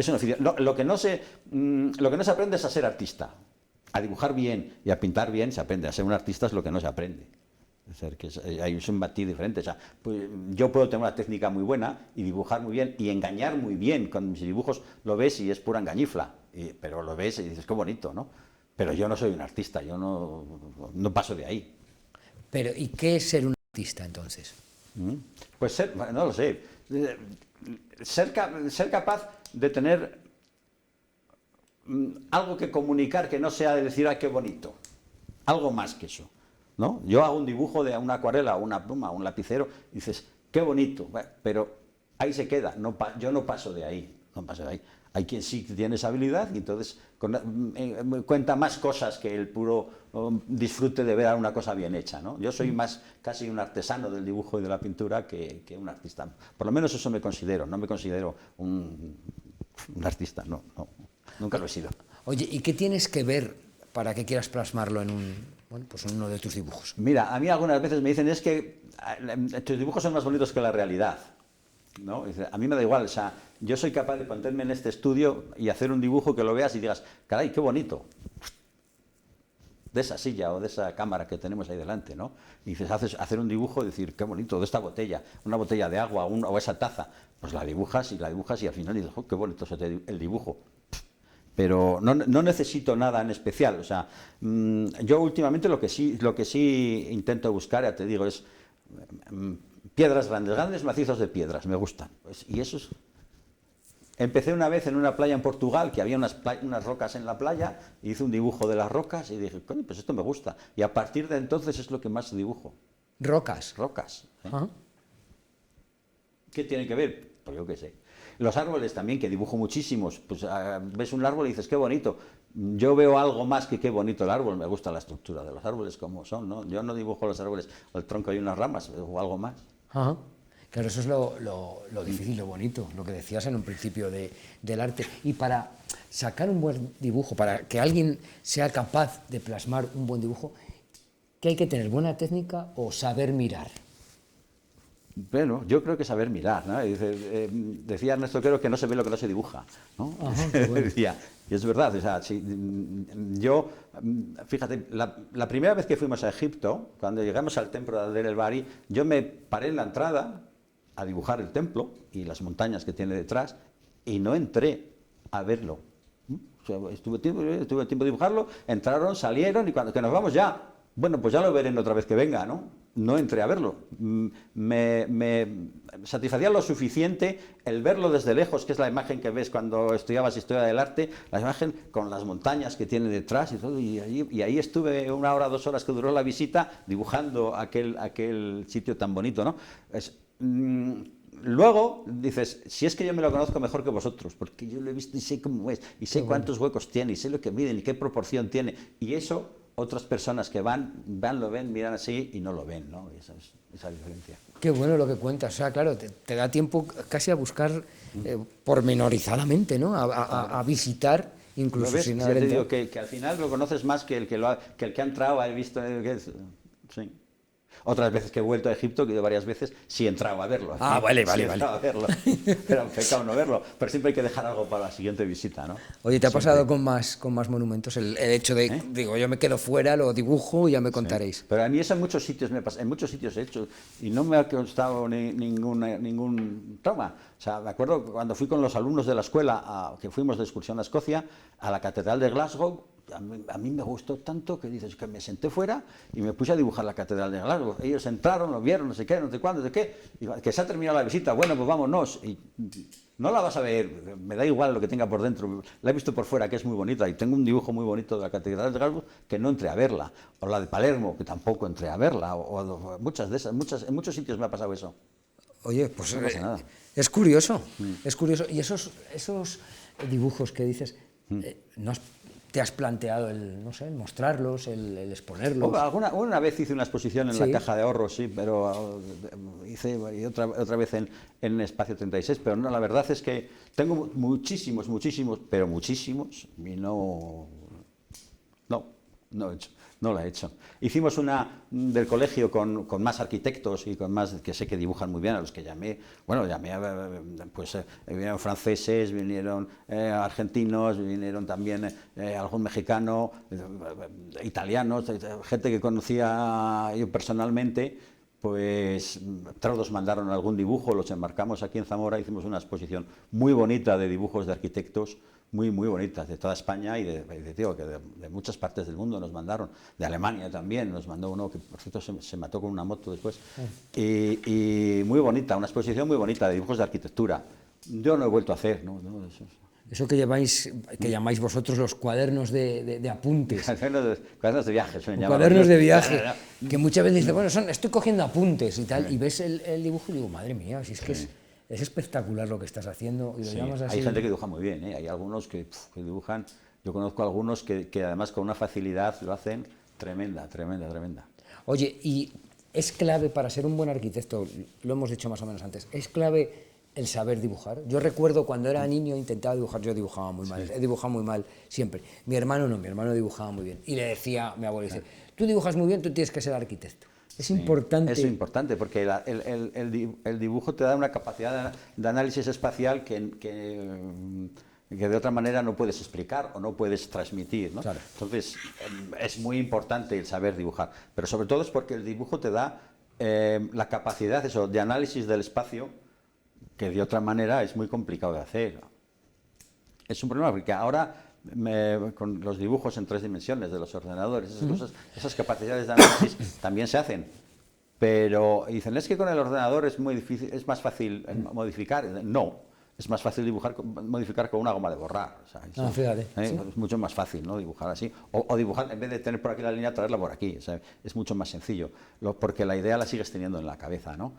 un oficio. Lo que no se aprende es a ser artista. A dibujar bien y a pintar bien se aprende. A ser un artista es lo que no se aprende. Es decir, que es un matiz diferente. O sea, pues, yo puedo tener una técnica muy buena y dibujar muy bien y engañar muy bien. Con mis dibujos lo ves y es pura engañifla, pero lo ves y dices, qué bonito, ¿no? Pero yo no soy un artista, yo no paso de ahí. Pero, ¿y qué es ser un artista, entonces? Pues no lo sé, ser capaz de tener algo que comunicar que no sea de decir, ¡ay, qué bonito! Algo más que eso, ¿no? Yo hago un dibujo de una acuarela, una pluma, un lapicero, y dices, ¡qué bonito! Pero ahí se queda, yo no paso de ahí, no paso de ahí. Hay quien sí tiene esa habilidad y entonces cuenta más cosas que el puro disfrute de ver una cosa bien hecha, ¿no? Yo soy más casi un artesano del dibujo y de la pintura que un artista. Por lo menos eso me considero, no me considero un artista, no, nunca lo he sido. Oye, ¿y qué tienes que ver para que quieras plasmarlo en uno de tus dibujos? Mira, a mí algunas veces me dicen, es que tus dibujos son más bonitos que la realidad, ¿no? A mí me da igual, o sea, yo soy capaz de ponerme en este estudio y hacer un dibujo que lo veas y digas, caray, qué bonito, de esa silla o de esa cámara que tenemos ahí delante, ¿no? Y dices, hacer un dibujo y decir, qué bonito, de esta botella, una botella de agua o esa taza, pues la dibujas y al final dices, oh, qué bonito es el dibujo. Pero no necesito nada en especial, o sea, yo últimamente lo que sí intento buscar, ya te digo, es piedras grandes macizos de piedras, me gustan. Y eso es... Empecé una vez en una playa en Portugal, que había unas rocas en la playa, y hice un dibujo de las rocas y dije, coño, pues esto me gusta. Y a partir de entonces es lo que más dibujo. ¿Rocas? Rocas. ¿Qué tiene que ver? Pues yo qué sé. Los árboles también, que dibujo muchísimos. Pues ves un árbol y dices, qué bonito. Yo veo algo más que qué bonito el árbol. Me gusta la estructura de los árboles como son, ¿no? Yo no dibujo los árboles, el tronco y unas ramas, o algo más. Claro, eso es lo difícil, lo bonito, lo que decías en un principio del arte. Y para sacar un buen dibujo, para que alguien sea capaz de plasmar un buen dibujo, ¿qué hay que tener? ¿Buena técnica o saber mirar? Bueno, yo creo que saber mirar, ¿no? Decía Ernesto Quero que no se ve lo que no se dibuja, ¿no? Bueno. Decía, y es verdad, o sea, yo, fíjate, la primera vez que fuimos a Egipto, cuando llegamos al templo de Adel el Bari, yo me paré en la entrada a dibujar el templo y las montañas que tiene detrás, y no entré a verlo. O sea, estuve tiempo de dibujarlo, entraron, salieron, y cuando que nos vamos ya, bueno, pues ya lo veré otra vez que venga, ¿no? No entré a verlo. Me satisfacía lo suficiente el verlo desde lejos, que es la imagen que ves cuando estudiabas historia del arte, la imagen con las montañas que tiene detrás y todo, y ahí estuve 1 hora, 2 horas que duró la visita dibujando aquel sitio tan bonito, ¿no? Luego dices, si es que yo me lo conozco mejor que vosotros, porque yo lo he visto y sé cómo es, y sé cuántos huecos tiene, y sé lo que miden, y qué proporción tiene, y eso otras personas que lo ven, miran así y no lo ven, ¿no? Esa diferencia. Qué bueno lo que cuentas, o sea, claro, te da tiempo casi a buscar pormenorizadamente, ¿no? A visitar, incluso sin haber te digo entrado. que al final lo conoces más que el que ha entrado, ha visto... Sí. Otras veces que he vuelto a Egipto, que he ido varias veces, sí he entrado a verlo. Ah, vale, Sí he entrado a verlo. Era un pecado no verlo, pero siempre hay que dejar algo para la siguiente visita, ¿no? Oye, ¿te ha Siempre. pasado con más monumentos? El hecho de, digo, yo me quedo fuera, lo dibujo y ya me contaréis. Pero a mí eso en muchos sitios me pasa, en muchos sitios he hecho y no me ha costado ningún trauma. O sea, me acuerdo cuando fui con los alumnos de la escuela, que fuimos de excursión a Escocia, a la Catedral de Glasgow. A mí me gustó tanto que dices que me senté fuera y me puse a dibujar la Catedral de Glasgow. Ellos entraron, lo vieron, no sé qué, no sé cuándo, no sé qué, y que se ha terminado la visita, bueno, pues vámonos. Y no la vas a ver, me da igual lo que tenga por dentro, la he visto por fuera, que es muy bonita, y tengo un dibujo muy bonito de la Catedral de Glasgow que no entré a verla, o la de Palermo, que tampoco entré a verla, o muchas de esas, en muchos sitios me ha pasado eso. Oye, pues No pasa nada. es curioso, es curioso. Y esos dibujos que dices, ¿te has planteado no sé, el mostrarlos, el exponerlos? Una vez hice una exposición en Sí. la Caja de Ahorros, sí, pero hice y otra vez en Espacio 36, pero no, la verdad es que tengo muchísimos, pero muchísimos, y no he hecho. No la he hecho. Hicimos una del colegio con más arquitectos y con más que sé que dibujan muy bien, a los que llamé, pues vinieron franceses, vinieron argentinos, vinieron también algún mexicano, italianos, gente que conocía yo personalmente. Pues todos mandaron algún dibujo, los enmarcamos aquí en Zamora, hicimos una exposición muy bonita de dibujos de arquitectos, muy bonitas, de toda España y de muchas partes del mundo nos mandaron, de Alemania también, nos mandó uno que por cierto se mató con una moto después, y muy bonita, una exposición muy bonita de dibujos de arquitectura. Yo no he vuelto a hacer, ¿no? Eso que llamáis vosotros los cuadernos de apuntes. Cuadernos de viaje, suelen llamar. Cuadernos de viaje, que muchas veces dices, bueno, estoy cogiendo apuntes y tal, y ves el dibujo y digo, madre mía, si es que es espectacular lo que estás haciendo, y lo llamas así. Hay gente que dibuja muy bien, ¿eh? Hay algunos que dibujan, yo conozco algunos que además con una facilidad lo hacen tremenda. Oye, y es clave para ser un buen arquitecto, lo hemos dicho más o menos antes, es clave el saber dibujar. Yo recuerdo cuando era niño intentaba dibujar, yo dibujaba muy mal, he dibujado muy mal siempre. Mi hermano dibujaba muy bien. Y le decía a mi abuelo, dice, tú dibujas muy bien, tú tienes que ser arquitecto. Es importante. Es importante porque el dibujo te da una capacidad de análisis espacial que de otra manera no puedes explicar o no puedes transmitir, ¿no? Claro. Entonces, es muy importante el saber dibujar, pero sobre todo es porque el dibujo te da la capacidad de análisis del espacio que de otra manera es muy complicado de hacer. Es un problema porque ahora con los dibujos en 3 dimensiones de los ordenadores, esas cosas, esas capacidades de análisis también se hacen. Pero dicen, es que con el ordenador es muy difícil, es más fácil modificar. No, es más fácil modificar con una goma de borrar. O sea, fíjate. Sí. Es mucho más fácil, ¿no? Dibujar así. O dibujar, en vez de tener por aquí la línea, traerla por aquí. O sea, es mucho más sencillo, porque la idea la sigues teniendo en la cabeza, ¿no?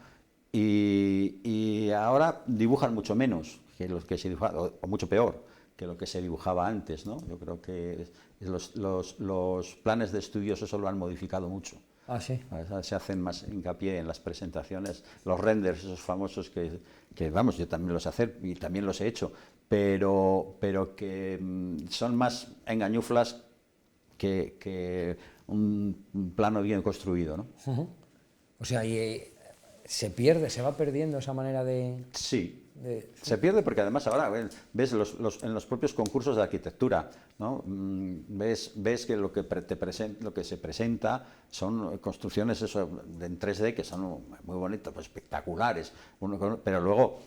Y ahora dibujan mucho menos que los que se dibujaban, o mucho peor que lo que se dibujaba antes, ¿no? Yo creo que los planes de estudios eso lo han modificado mucho. Ah, sí. Se hacen más hincapié en las presentaciones, los renders, esos famosos que vamos, yo también los sé hacer y también los he hecho, pero que son más engañuflas que un plano bien construido, ¿no? O sea, se va perdiendo esa manera de... Sí. Se pierde porque además ahora ves en los propios concursos de arquitectura, ¿no? Ves que lo que se presenta son construcciones en 3D que son muy bonitas, pues espectaculares, pero luego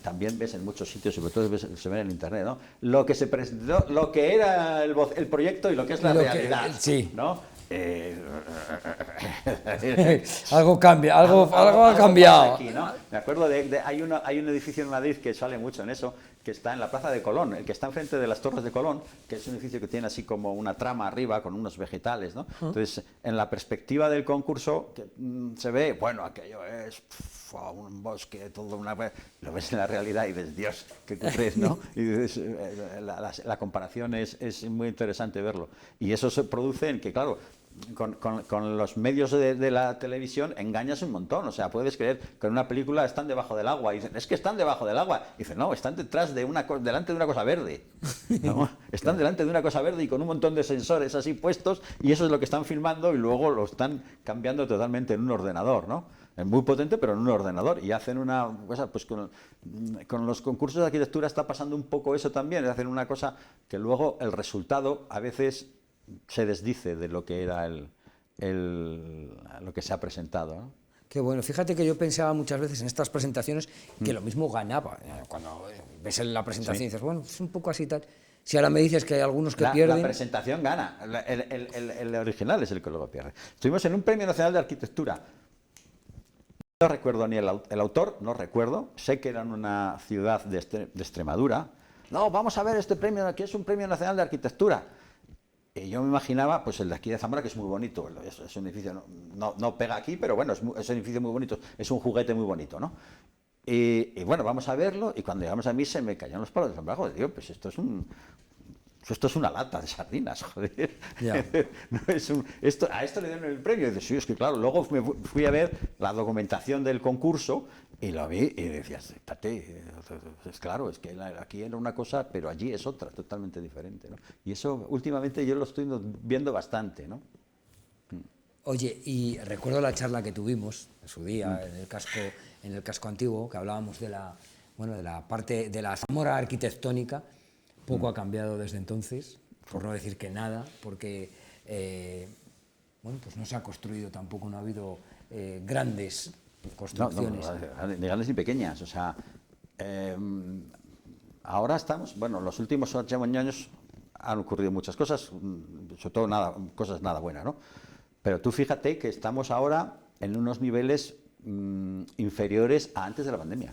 también ves en muchos sitios, sobre todo se ve en internet, ¿no? Lo que se presentó, lo que era el proyecto y lo que es la realidad, sí. ¿no? Algo cambia, algo ha cambiado. Aquí, ¿no? Me acuerdo hay un edificio en Madrid que sale mucho en eso, que está en la Plaza de Colón, el que está enfrente de las Torres de Colón, que es un edificio que tiene así como una trama arriba con unos vegetales, ¿no? Entonces, en la perspectiva del concurso se ve, bueno, aquello es un bosque, lo ves en la realidad y dices, Dios, qué cutrez, ¿no? Y dices, la comparación es muy interesante verlo. Y eso se produce en que, claro, con los medios de la televisión engañas un montón. O sea, puedes creer que en una película están debajo del agua. Y dicen, es que están debajo del agua. Y dicen, no, están detrás de delante de una cosa verde. ¿No? Están delante de una cosa verde y con un montón de sensores así puestos, y eso es lo que están filmando y luego lo están cambiando totalmente en un ordenador, ¿no? Es muy potente, pero en un ordenador. Y hacen una cosa, pues con los concursos de arquitectura está pasando un poco eso también. Hacen una cosa que luego el resultado a veces se desdice de lo que era lo que se ha presentado, ¿no? Qué bueno, fíjate que yo pensaba muchas veces en estas presentaciones que lo mismo ganaba. Cuando ves la presentación y dices, bueno, es un poco así tal. Si ahora me dices que hay algunos que pierden... La presentación gana, el original es el que luego pierde. Estuvimos en un Premio Nacional de Arquitectura. No recuerdo ni el autor, no recuerdo. Sé que era en una ciudad de Extremadura. No, vamos a ver este premio, que es un Premio Nacional de Arquitectura. Y yo me imaginaba, pues el de aquí de Zamora, que es muy bonito, es un edificio, no pega aquí, pero bueno, es un edificio muy bonito, es un juguete muy bonito, ¿no? Y bueno, vamos a verlo, y cuando llegamos a mí se me cayeron los palos de sombrajo. Digo, pues esto es una lata de sardinas, joder. Yeah. No, a esto le dieron el premio. Y dice, sí, es que claro, luego me fui a ver la documentación del concurso y lo vi y decías, espérate, es claro, es que aquí era una cosa, pero allí es otra, totalmente diferente, ¿no? Y eso últimamente yo lo estoy viendo bastante, ¿no? Oye, y recuerdo la charla que tuvimos en su día en el casco antiguo, que hablábamos de la parte de la Zamora arquitectónica. Poco ha cambiado desde entonces, por no decir que nada, porque bueno, pues no se ha construido tampoco, no ha habido grandes construcciones. No, ni grandes ni pequeñas. O sea, ahora estamos, bueno, los últimos 8 años han ocurrido muchas cosas, sobre todo cosas nada buenas, ¿no? Pero tú fíjate que estamos ahora en unos niveles inferiores a antes de la pandemia.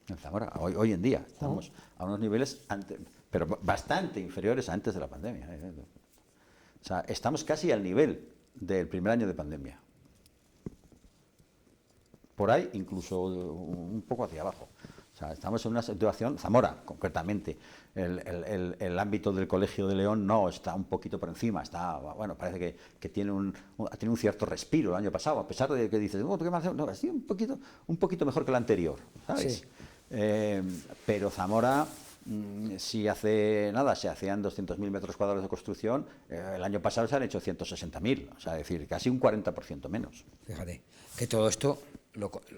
En Zamora, hoy en día, estamos a unos niveles, pero bastante inferiores a antes de la pandemia. O sea, estamos casi al nivel del primer año de pandemia. Por ahí, incluso un poco hacia abajo. O sea, estamos en una situación, Zamora, concretamente, el ámbito del Colegio de León no está un poquito por encima, bueno, parece que tiene ha tenido un cierto respiro el año pasado, a pesar de que dices, ¿qué más? No, ha sido un poquito mejor que el anterior, ¿sabes? Sí. Pero Zamora, si hace nada, se hacían 200.000 metros cuadrados de construcción, el año pasado se han hecho 160.000, o sea, es decir, casi un 40% menos. Fíjate, que todo esto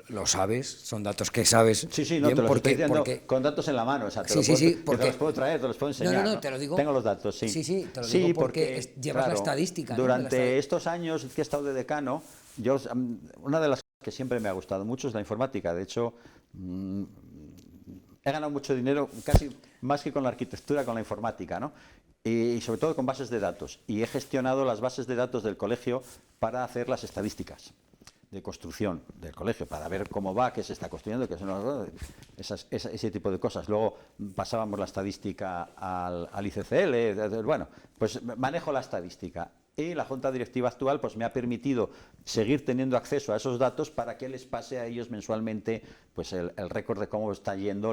lo sabes, son datos que sabes. Sí, no, bien, te los estoy diciendo con datos en la mano, o sea, te los puedo traer, te los puedo enseñar. No, te lo digo. Tengo los datos, sí. Sí, te lo digo porque llevas la estadística. Durante estos años que he estado de decano, una de las cosas que siempre me ha gustado mucho es la informática. De hecho, he ganado mucho dinero, casi más que con la arquitectura, con la informática, ¿no? Y sobre todo con bases de datos. Y he gestionado las bases de datos del colegio para hacer las estadísticas de construcción del colegio, para ver cómo va, qué se está construyendo, ese tipo de cosas. Luego pasábamos la estadística al ICCL, bueno, pues manejo la estadística. Y la Junta Directiva actual pues me ha permitido seguir teniendo acceso a esos datos para que les pase a ellos mensualmente pues el récord de cómo está yendo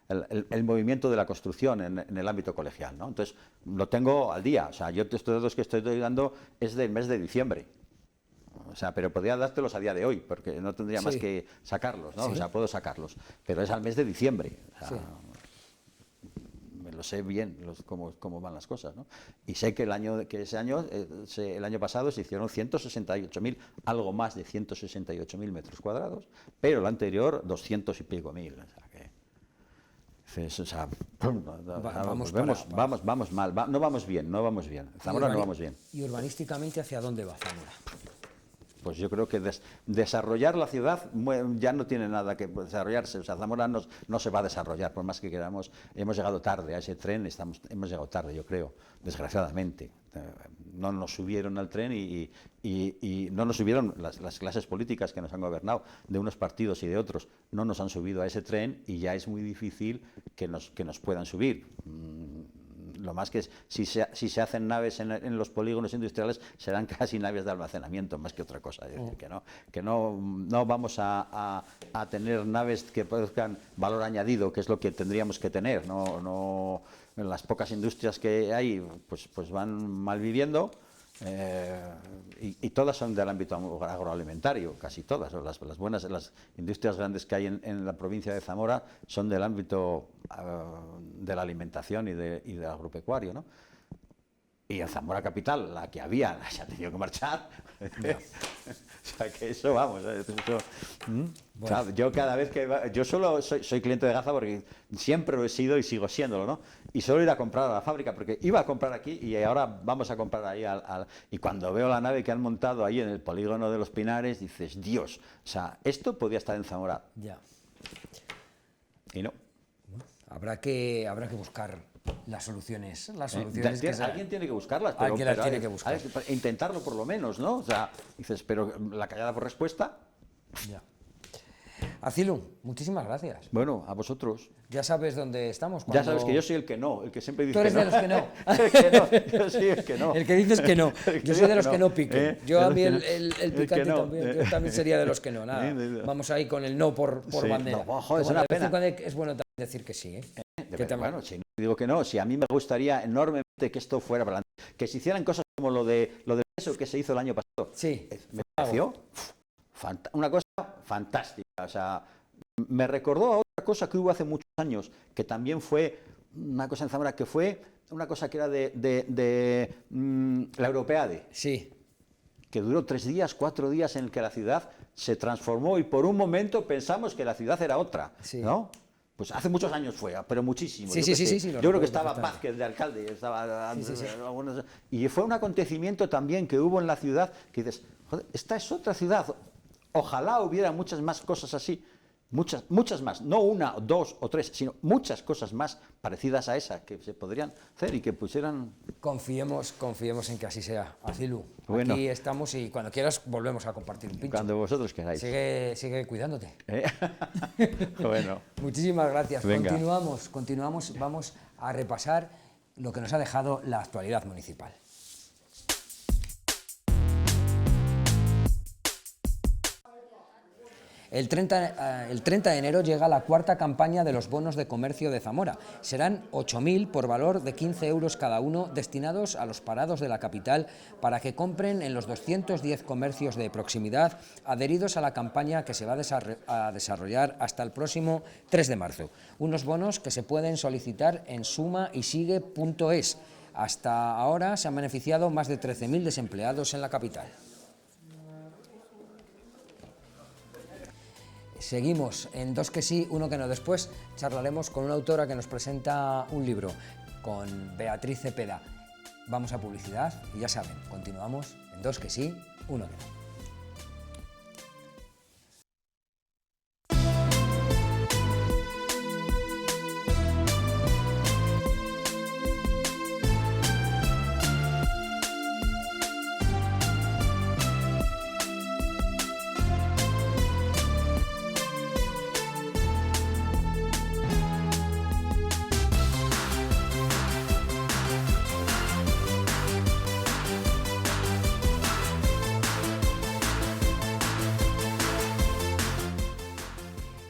el movimiento de la construcción en el ámbito colegial, ¿no? Entonces, lo tengo al día. O sea, yo estos datos que estoy dando es del mes de diciembre. O sea, pero podría dártelos a día de hoy, porque no tendría más que sacarlos, ¿no? Sí. O sea, puedo sacarlos. Pero es al mes de diciembre. O sea, me lo sé bien cómo van las cosas, ¿no? Y sé que el año pasado se hicieron 168.000, algo más de 168.000 metros cuadrados, pero el anterior 200 y pico mil. O sea, vamos mal, no vamos bien. Zamora no vamos bien. ¿Y urbanísticamente hacia dónde va Zamora? Pues yo creo que desarrollar la ciudad ya no tiene nada que desarrollarse. O sea, Zamora no se va a desarrollar, por más que queramos. Hemos llegado tarde a ese tren, hemos llegado tarde, yo creo, desgraciadamente. No nos subieron al tren y no nos subieron las clases políticas que nos han gobernado, de unos partidos y de otros, no nos han subido a ese tren y ya es muy difícil que nos puedan subir. Lo más que si se hacen naves en los polígonos industriales serán casi naves de almacenamiento más que otra cosa. Es decir, que no vamos a tener naves que produzcan valor añadido, que es lo que tendríamos que tener. Las pocas industrias que hay pues van mal viviendo y todas son del ámbito agroalimentario, casi todas. Las industrias grandes que hay en la provincia de Zamora son del ámbito de la alimentación y del agropecuario, ¿no? Y en Zamora capital, la que había, se ha tenido que marchar. O sea, que eso, vamos, eso, bueno. O sea, yo cada vez que... Yo solo soy cliente de Gaza porque siempre lo he sido y sigo siéndolo, ¿no? Y solo ir a comprar a la fábrica, porque iba a comprar aquí y ahora vamos a comprar ahí y cuando veo la nave que han montado ahí en el polígono de Los Pinares, dices, Dios, o sea, esto podía estar en Zamora. Ya. Y no. Habrá que buscar las soluciones. Alguien tiene que buscarlas, pero, alguien las tiene que buscar. Intentarlo por lo menos, ¿no? O sea, dices, pero la callada por respuesta. Ya. Arcilu, muchísimas gracias. Bueno, a vosotros. Ya sabes dónde estamos. Ya sabes que yo soy el que no, el que siempre dice Tú eres que de no. los que no. El que no, yo soy el que no. El que dices que no. Yo soy de los que no piquen. Yo a mí el picante no. también. Yo también sería de los que no. Nada. Vamos ahí con el no por Sí, bandera. no, joder, es Bueno, una de vez en pena. cuando es bueno también decir que sí, ¿eh? Bueno, si no digo que no, si a mí me gustaría enormemente que esto fuera para adelante, que se hicieran cosas como lo del eso que se hizo el año pasado. Sí. Me pareció una cosa fantástica. O sea, me recordó a otra cosa que hubo hace muchos años, que también fue una cosa en Zamora, que fue una cosa que era de la Europeade. Sí. Que duró 3 días, 4 días en el que la ciudad se transformó y por un momento pensamos que la ciudad era otra, Sí. ¿no? Pues hace muchos años fue, pero muchísimo. Sí, Yo sí, qué sí, sé. sí, sí, lo Yo creo recuerdo que estaba perfectamente. Vázquez de alcalde, estaba Sí. algunos- y fue un acontecimiento también que hubo en la ciudad que dices, joder, esta es otra ciudad. Ojalá hubiera muchas más cosas así, muchas más, no 1, 2 o 3, sino muchas cosas más parecidas a esa que se podrían hacer y que pusieran. Confiemos en que así sea. Arcilu, Bueno. aquí estamos y cuando quieras volvemos a compartir un pincho. Cuando vosotros queráis. Sigue cuidándote. ¿Eh? Bueno. Muchísimas gracias. Venga. Continuamos. Vamos a repasar lo que nos ha dejado la actualidad municipal. El 30 de enero llega la cuarta campaña de los bonos de comercio de Zamora. Serán 8.000 por valor de 15 euros cada uno, destinados a los parados de la capital para que compren en los 210 comercios de proximidad adheridos a la campaña que se va a desarrollar hasta el próximo 3 de marzo. Unos bonos que se pueden solicitar en sumaysigue.es. Hasta ahora se han beneficiado más de 13.000 desempleados en la capital. Seguimos en Dos que sí, uno que no. Después charlaremos con una autora que nos presenta un libro, con Beatriz Cepeda. Vamos a publicidad y ya saben, continuamos en Dos que sí, uno que no.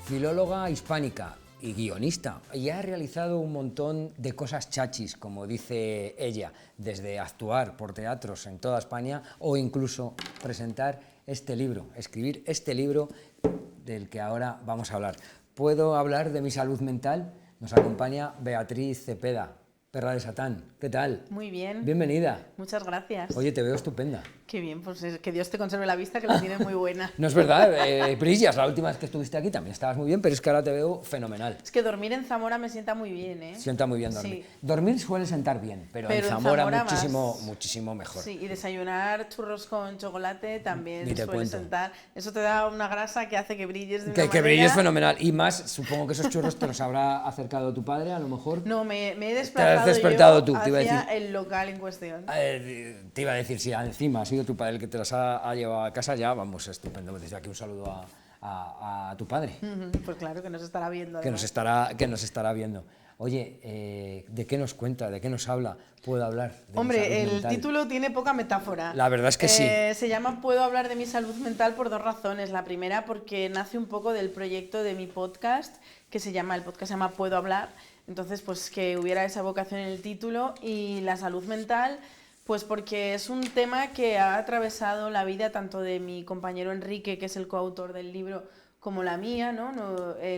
Filóloga hispánica y guionista, y ha realizado un montón de cosas chachis, como dice ella, desde actuar por teatros en toda España o incluso presentar este libro, escribir este libro del que ahora vamos a hablar. ¿Puedo hablar de mi salud mental? Nos acompaña Beatriz Cepeda, Perra de Satán. ¿Qué tal? Muy bien. Bienvenida. Muchas gracias. Oye, te veo estupenda. Qué bien, pues que Dios te conserve la vista, que la tienes muy buena. No es verdad, brillas. La última vez que estuviste aquí también estabas muy bien, pero es que ahora te veo fenomenal. Es que dormir en Zamora me sienta muy bien, ¿eh? Sienta muy bien dormir. Sí. Dormir suele sentar bien, pero en Pero en Zamora, Zamora muchísimo mejor. Sí, y desayunar churros con chocolate también Ni te suele cuento. sentar. Eso te da una grasa que hace que brilles de Que una manera... brilles fenomenal. Y más, supongo que esos churros te los habrá acercado tu padre, a lo mejor. No, me he Te has desplazado despertado yo tú, te iba a hacia decir. el local en cuestión. Te iba a decir, si encima ha sido tu padre el que te los ha llevado a casa, ya vamos, estupendo. Desde aquí un saludo a tu padre, Pues claro, que nos estará viendo. que nos estará viendo. Oye, ¿de qué nos cuenta? ¿De qué nos habla? ¿Puedo hablar de mi salud Hombre, el mental? título tiene poca metáfora. La verdad es que sí. Se llama Puedo hablar de mi salud mental por 2 razones. La primera, porque nace un poco del proyecto de mi podcast, el podcast se llama Puedo hablar. Entonces, pues que hubiera esa vocación en el título. Y la salud mental, Pues porque es un tema que ha atravesado la vida tanto de mi compañero Enrique, que es el coautor del libro, como la mía, ¿no?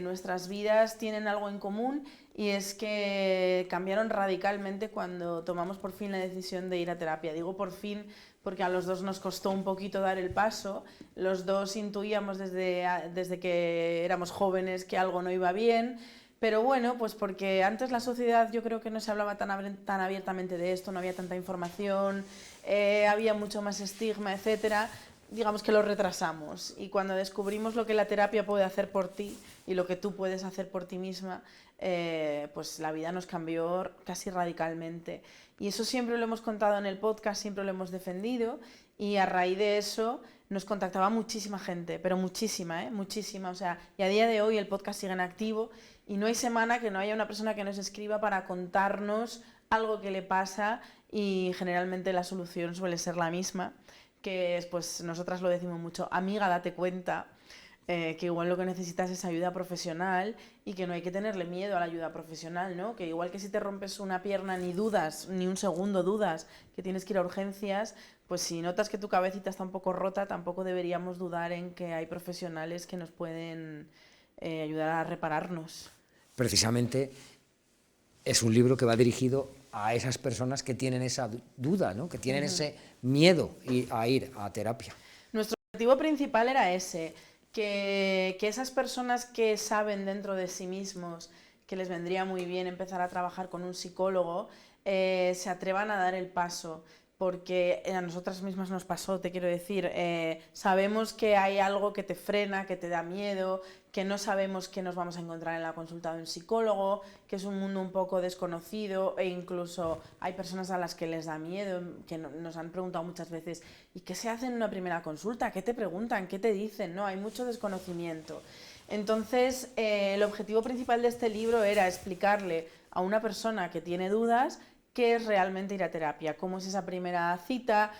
Nuestras vidas tienen algo en común y es que cambiaron radicalmente cuando tomamos por fin la decisión de ir a terapia. Digo por fin porque a los dos nos costó un poquito dar el paso, los dos intuíamos desde que éramos jóvenes que algo no iba bien. Pero bueno, pues porque antes la sociedad yo creo que no se hablaba tan abiertamente de esto, no había tanta información, había mucho más estigma, etcétera. Digamos que lo retrasamos y cuando descubrimos lo que la terapia puede hacer por ti y lo que tú puedes hacer por ti misma, pues la vida nos cambió casi radicalmente. Y eso siempre lo hemos contado en el podcast, siempre lo hemos defendido y a raíz de eso nos contactaba muchísima gente, pero muchísima, muchísima. O sea, y a día de hoy el podcast sigue en activo y no hay semana que no haya una persona que nos escriba para contarnos algo que le pasa y generalmente la solución suele ser la misma, que es, pues nosotras lo decimos mucho, amiga, date cuenta que igual lo que necesitas es ayuda profesional y que no hay que tenerle miedo a la ayuda profesional, ¿no? Que igual que si te rompes una pierna ni dudas, ni un segundo dudas que tienes que ir a urgencias, pues si notas que tu cabecita está un poco rota, tampoco deberíamos dudar en que hay profesionales que nos pueden ayudar a repararnos. Precisamente es un libro que va dirigido a esas personas que tienen esa duda, ¿no? Que tienen ese miedo a ir a terapia. Nuestro objetivo principal era ese, que esas personas que saben dentro de sí mismos que les vendría muy bien empezar a trabajar con un psicólogo, se atrevan a dar el paso, porque a nosotras mismas nos pasó, te quiero decir, sabemos que hay algo que te frena, que te da miedo, que no sabemos qué nos vamos a encontrar en la consulta de un psicólogo, que es un mundo un poco desconocido e incluso hay personas a las que les da miedo, que nos han preguntado muchas veces, ¿y qué se hace en una primera consulta? ¿Qué te preguntan? ¿Qué te dicen? No, hay mucho desconocimiento. Entonces, el objetivo principal de este libro era explicarle a una persona que tiene dudas qué es realmente ir a terapia, cómo es esa primera cita,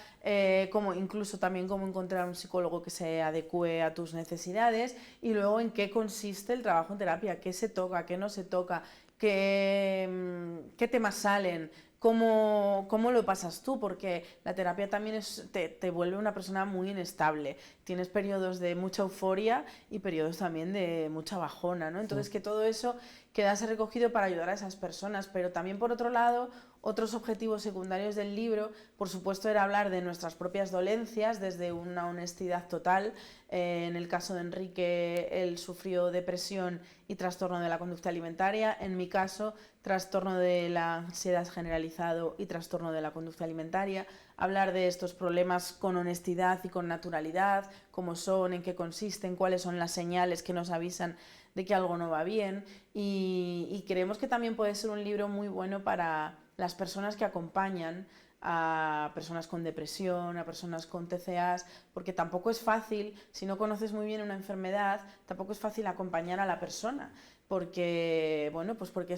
incluso también cómo encontrar un psicólogo que se adecue a tus necesidades y luego en qué consiste el trabajo en terapia, qué se toca, qué no se toca, qué temas salen, cómo lo pasas tú, porque la terapia también te vuelve una persona muy inestable. Tienes periodos de mucha euforia y periodos también de mucha bajona, ¿no? Entonces que todo eso quedase recogido para ayudar a esas personas, pero también por otro lado, otros objetivos secundarios del libro, por supuesto, era hablar de nuestras propias dolencias desde una honestidad total. En el caso de Enrique, él sufrió depresión y trastorno de la conducta alimentaria. En mi caso, trastorno de la ansiedad generalizado y trastorno de la conducta alimentaria. Hablar de estos problemas con honestidad y con naturalidad, cómo son, en qué consisten, cuáles son las señales que nos avisan de que algo no va bien. Y creemos que también puede ser un libro muy bueno para las personas que acompañan a personas con depresión, a personas con TCAs, porque tampoco es fácil, si no conoces muy bien una enfermedad, tampoco es fácil acompañar a la persona, porque, bueno, pues porque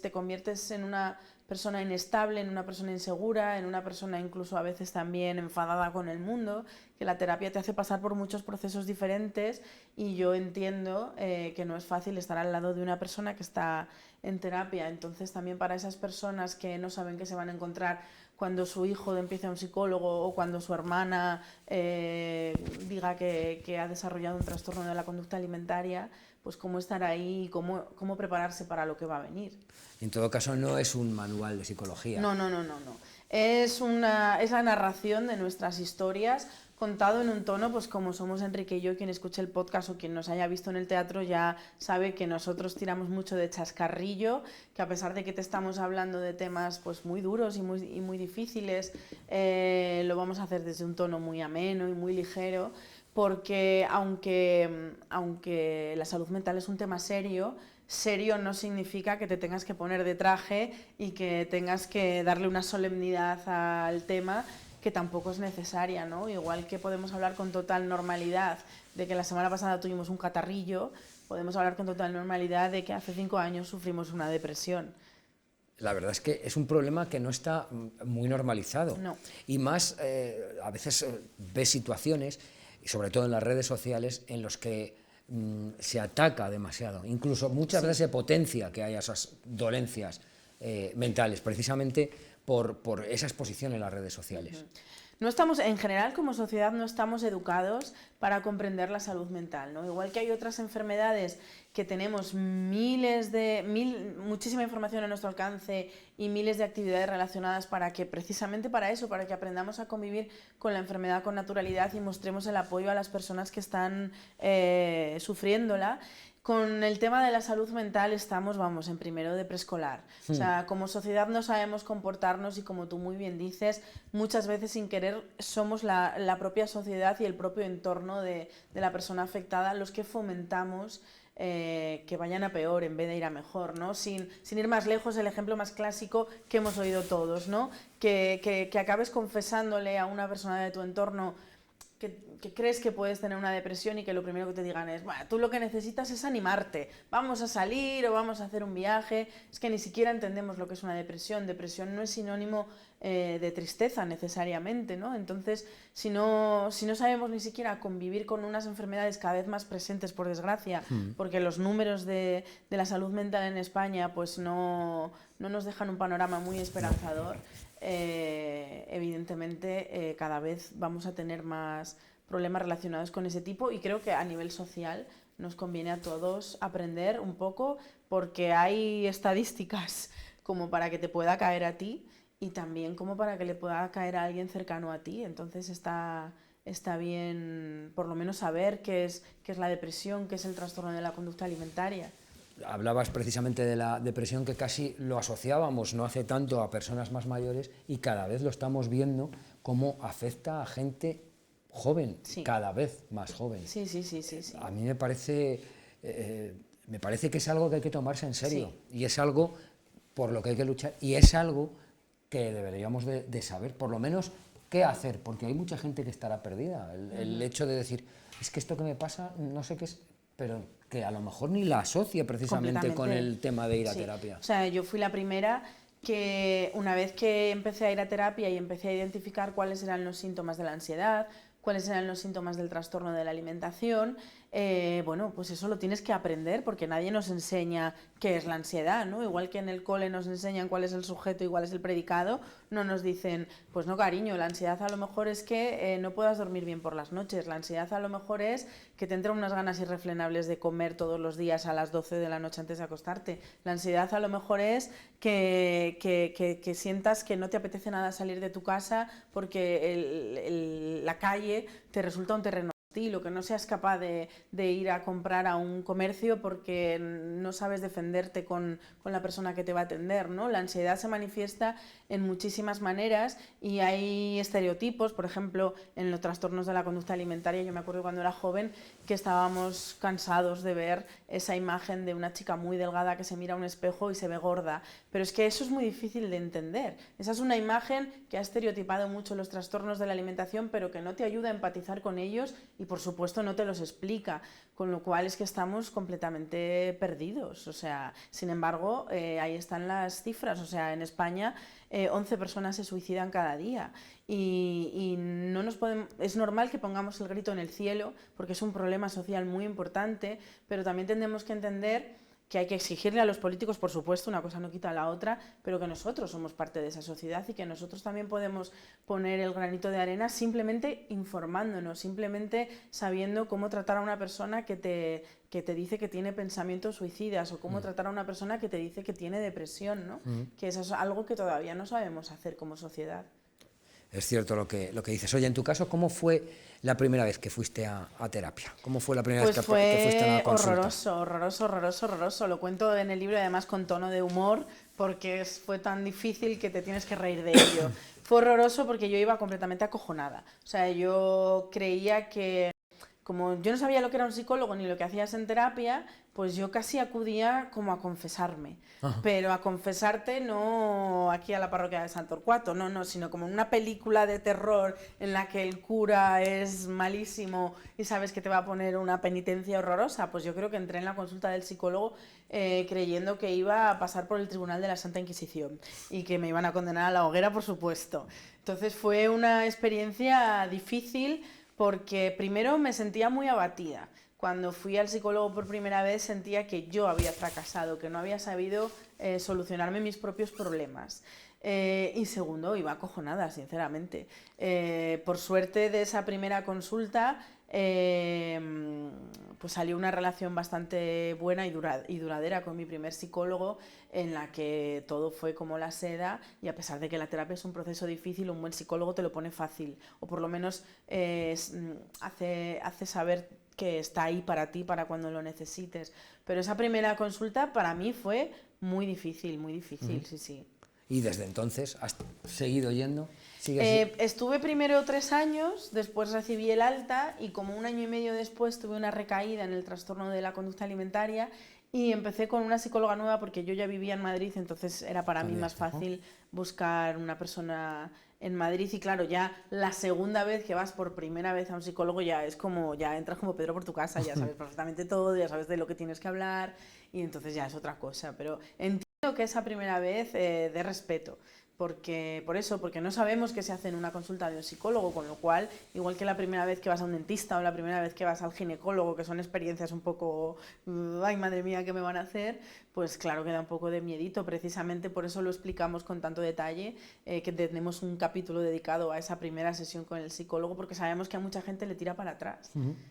te conviertes en una persona inestable, en una persona insegura, en una persona incluso a veces también enfadada con el mundo, que la terapia te hace pasar por muchos procesos diferentes y yo entiendo que no es fácil estar al lado de una persona que está en terapia. Entonces también para esas personas que no saben qué se van a encontrar cuando su hijo empiece a un psicólogo o cuando su hermana diga que ha desarrollado un trastorno de la conducta alimentaria, pues cómo estar ahí y cómo prepararse para lo que va a venir. En todo caso, no es un manual de psicología. No. Es la narración de nuestras historias contado en un tono, pues como somos Enrique y yo, quien escuche el podcast o quien nos haya visto en el teatro ya sabe que nosotros tiramos mucho de chascarrillo, que a pesar de que te estamos hablando de temas pues muy duros y muy difíciles, lo vamos a hacer desde un tono muy ameno y muy ligero, porque aunque la salud mental es un tema serio no significa que te tengas que poner de traje y que tengas que darle una solemnidad al tema que tampoco es necesaria, ¿no? Igual que podemos hablar con total normalidad de que la semana pasada tuvimos un catarrillo, podemos hablar con total normalidad de que hace 5 años sufrimos una depresión. La verdad es que es un problema que no está muy normalizado. No. Y más, a veces ves situaciones, y sobre todo en las redes sociales, en los que se ataca demasiado. Incluso muchas veces se potencia que haya esas dolencias mentales, precisamente por esa exposición en las redes sociales. No estamos, en general, como sociedad, no estamos educados para comprender la salud mental, ¿no? Igual que hay otras enfermedades que tenemos muchísima información a nuestro alcance y miles de actividades relacionadas para que, precisamente para eso, para que aprendamos a convivir con la enfermedad con naturalidad y mostremos el apoyo a las personas que están sufriéndola. Con el tema de la salud mental estamos, vamos, en primero de preescolar. O sea, como sociedad no sabemos comportarnos y, como tú muy bien dices, muchas veces sin querer somos la propia sociedad y el propio entorno de la persona afectada los que fomentamos que vayan a peor en vez de ir a mejor, ¿no? Sin ir más lejos, el ejemplo más clásico que hemos oído todos, ¿no? Que acabes confesándole a una persona de tu entorno que crees que puedes tener una depresión y que lo primero que te digan es, bueno, tú lo que necesitas es animarte, vamos a salir o vamos a hacer un viaje. Es que ni siquiera entendemos lo que es una depresión. Depresión no es sinónimo de tristeza necesariamente, ¿no? Entonces, si no sabemos ni siquiera convivir con unas enfermedades cada vez más presentes, por desgracia, porque los números de la salud mental en España pues no nos dejan un panorama muy esperanzador, evidentemente cada vez vamos a tener más problemas relacionados con ese tipo, y creo que a nivel social nos conviene a todos aprender un poco, porque hay estadísticas como para que te pueda caer a ti y también como para que le pueda caer a alguien cercano a ti. Entonces está bien por lo menos saber qué es la depresión, qué es el trastorno de la conducta alimentaria. Hablabas precisamente de la depresión, que casi lo asociábamos no hace tanto a personas más mayores, y cada vez lo estamos viendo cómo afecta a gente joven, sí, cada vez más joven. Sí. A mí me parece que es algo que hay que tomarse en serio, sí, y es algo por lo que hay que luchar, y es algo que deberíamos de saber, por lo menos, qué hacer, porque hay mucha gente que estará perdida. El hecho de decir, es que esto que me pasa, no sé qué es, pero que a lo mejor ni la asocia precisamente con el tema de ir a terapia. O sea, yo fui la primera que, una vez que empecé a ir a terapia y empecé a identificar cuáles eran los síntomas de la ansiedad, cuáles eran los síntomas del trastorno de la alimentación, bueno, pues eso lo tienes que aprender, porque nadie nos enseña qué es la ansiedad, ¿no? Igual que en el cole nos enseñan cuál es el sujeto y cuál es el predicado, no nos dicen, pues no, cariño, la ansiedad a lo mejor es que no puedas dormir bien por las noches, la ansiedad a lo mejor es que te entran unas ganas irrefrenables de comer todos los días a las 12 de la noche antes de acostarte, la ansiedad a lo mejor es que sientas que no te apetece nada salir de tu casa porque la calle te resulta un terreno hostil, o que no seas capaz de ir a comprar a un comercio porque no sabes defenderte con la persona que te va a atender, ¿no? La ansiedad se manifiesta en muchísimas maneras y hay estereotipos. Por ejemplo, en los trastornos de la conducta alimentaria, yo me acuerdo cuando era joven que estábamos cansados de ver esa imagen de una chica muy delgada que se mira a un espejo y se ve gorda, pero es que eso es muy difícil de entender. Esa es una imagen que ha estereotipado mucho los trastornos de la alimentación, pero que no te ayuda a empatizar con ellos y, por supuesto, no te los explica, con lo cual es que estamos completamente perdidos. O sea, sin embargo, ahí están las cifras. O sea, en España 11 personas se suicidan cada día y no nos podemos, es normal que pongamos el grito en el cielo porque es un problema social muy importante, pero también tendremos que entender que hay que exigirle a los políticos, por supuesto, una cosa no quita la otra, pero que nosotros somos parte de esa sociedad y que nosotros también podemos poner el granito de arena simplemente informándonos, simplemente sabiendo cómo tratar a una persona que te dice que tiene pensamientos suicidas, o cómo tratar a una persona que te dice que tiene depresión, ¿no? Que eso es algo que todavía no sabemos hacer como sociedad. Es cierto lo que dices. Oye, en tu caso, ¿cómo fue la primera vez que fuiste a terapia? ¿Cómo fue la primera vez que fuiste a la consulta? Horroroso. Lo cuento en el libro, y además con tono de humor, porque fue tan difícil que te tienes que reír de ello. Fue horroroso porque yo iba completamente acojonada. O sea, yo creía que, como yo no sabía lo que era un psicólogo ni lo que hacías en terapia, pues yo casi acudía como a confesarme. Ajá. Pero a confesarte no aquí a la parroquia de San Torcuato, no, sino como en una película de terror en la que el cura es malísimo y sabes que te va a poner una penitencia horrorosa. Pues yo creo que entré en la consulta del psicólogo creyendo que iba a pasar por el tribunal de la Santa Inquisición y que me iban a condenar a la hoguera, por supuesto. Entonces fue una experiencia difícil porque primero me sentía muy abatida. Cuando fui al psicólogo por primera vez sentía que yo había fracasado, que no había sabido solucionarme mis propios problemas. Y segundo, iba acojonada, sinceramente. Por suerte de esa primera consulta, pues salió una relación bastante buena y duradera con mi primer psicólogo, en la que todo fue como la seda, y a pesar de que la terapia es un proceso difícil, un buen psicólogo te lo pone fácil, o por lo menos hace saber que está ahí para ti, para cuando lo necesites. Pero esa primera consulta para mí fue muy difícil, sí, sí. ¿Y desde entonces has seguido yendo? ¿Sigues? Estuve primero 3 años, después recibí el alta y como 1 año y medio después tuve una recaída en el trastorno de la conducta alimentaria y empecé con una psicóloga nueva porque yo ya vivía en Madrid, entonces era para mí más fácil buscar una persona en Madrid. Y claro, ya la segunda vez que vas por primera vez a un psicólogo ya es como, ya entras como Pedro por tu casa, ya sabes perfectamente todo, ya sabes de lo que tienes que hablar y entonces ya es otra cosa. Pero entiendo que esa primera vez de respeto, porque no sabemos qué se hace en una consulta de un psicólogo, con lo cual, igual que la primera vez que vas a un dentista o la primera vez que vas al ginecólogo, que son experiencias un poco, ay madre mía, ¿qué me van a hacer? Pues claro que da un poco de miedito, precisamente por eso lo explicamos con tanto detalle, que tenemos un capítulo dedicado a esa primera sesión con el psicólogo, porque sabemos que a mucha gente le tira para atrás.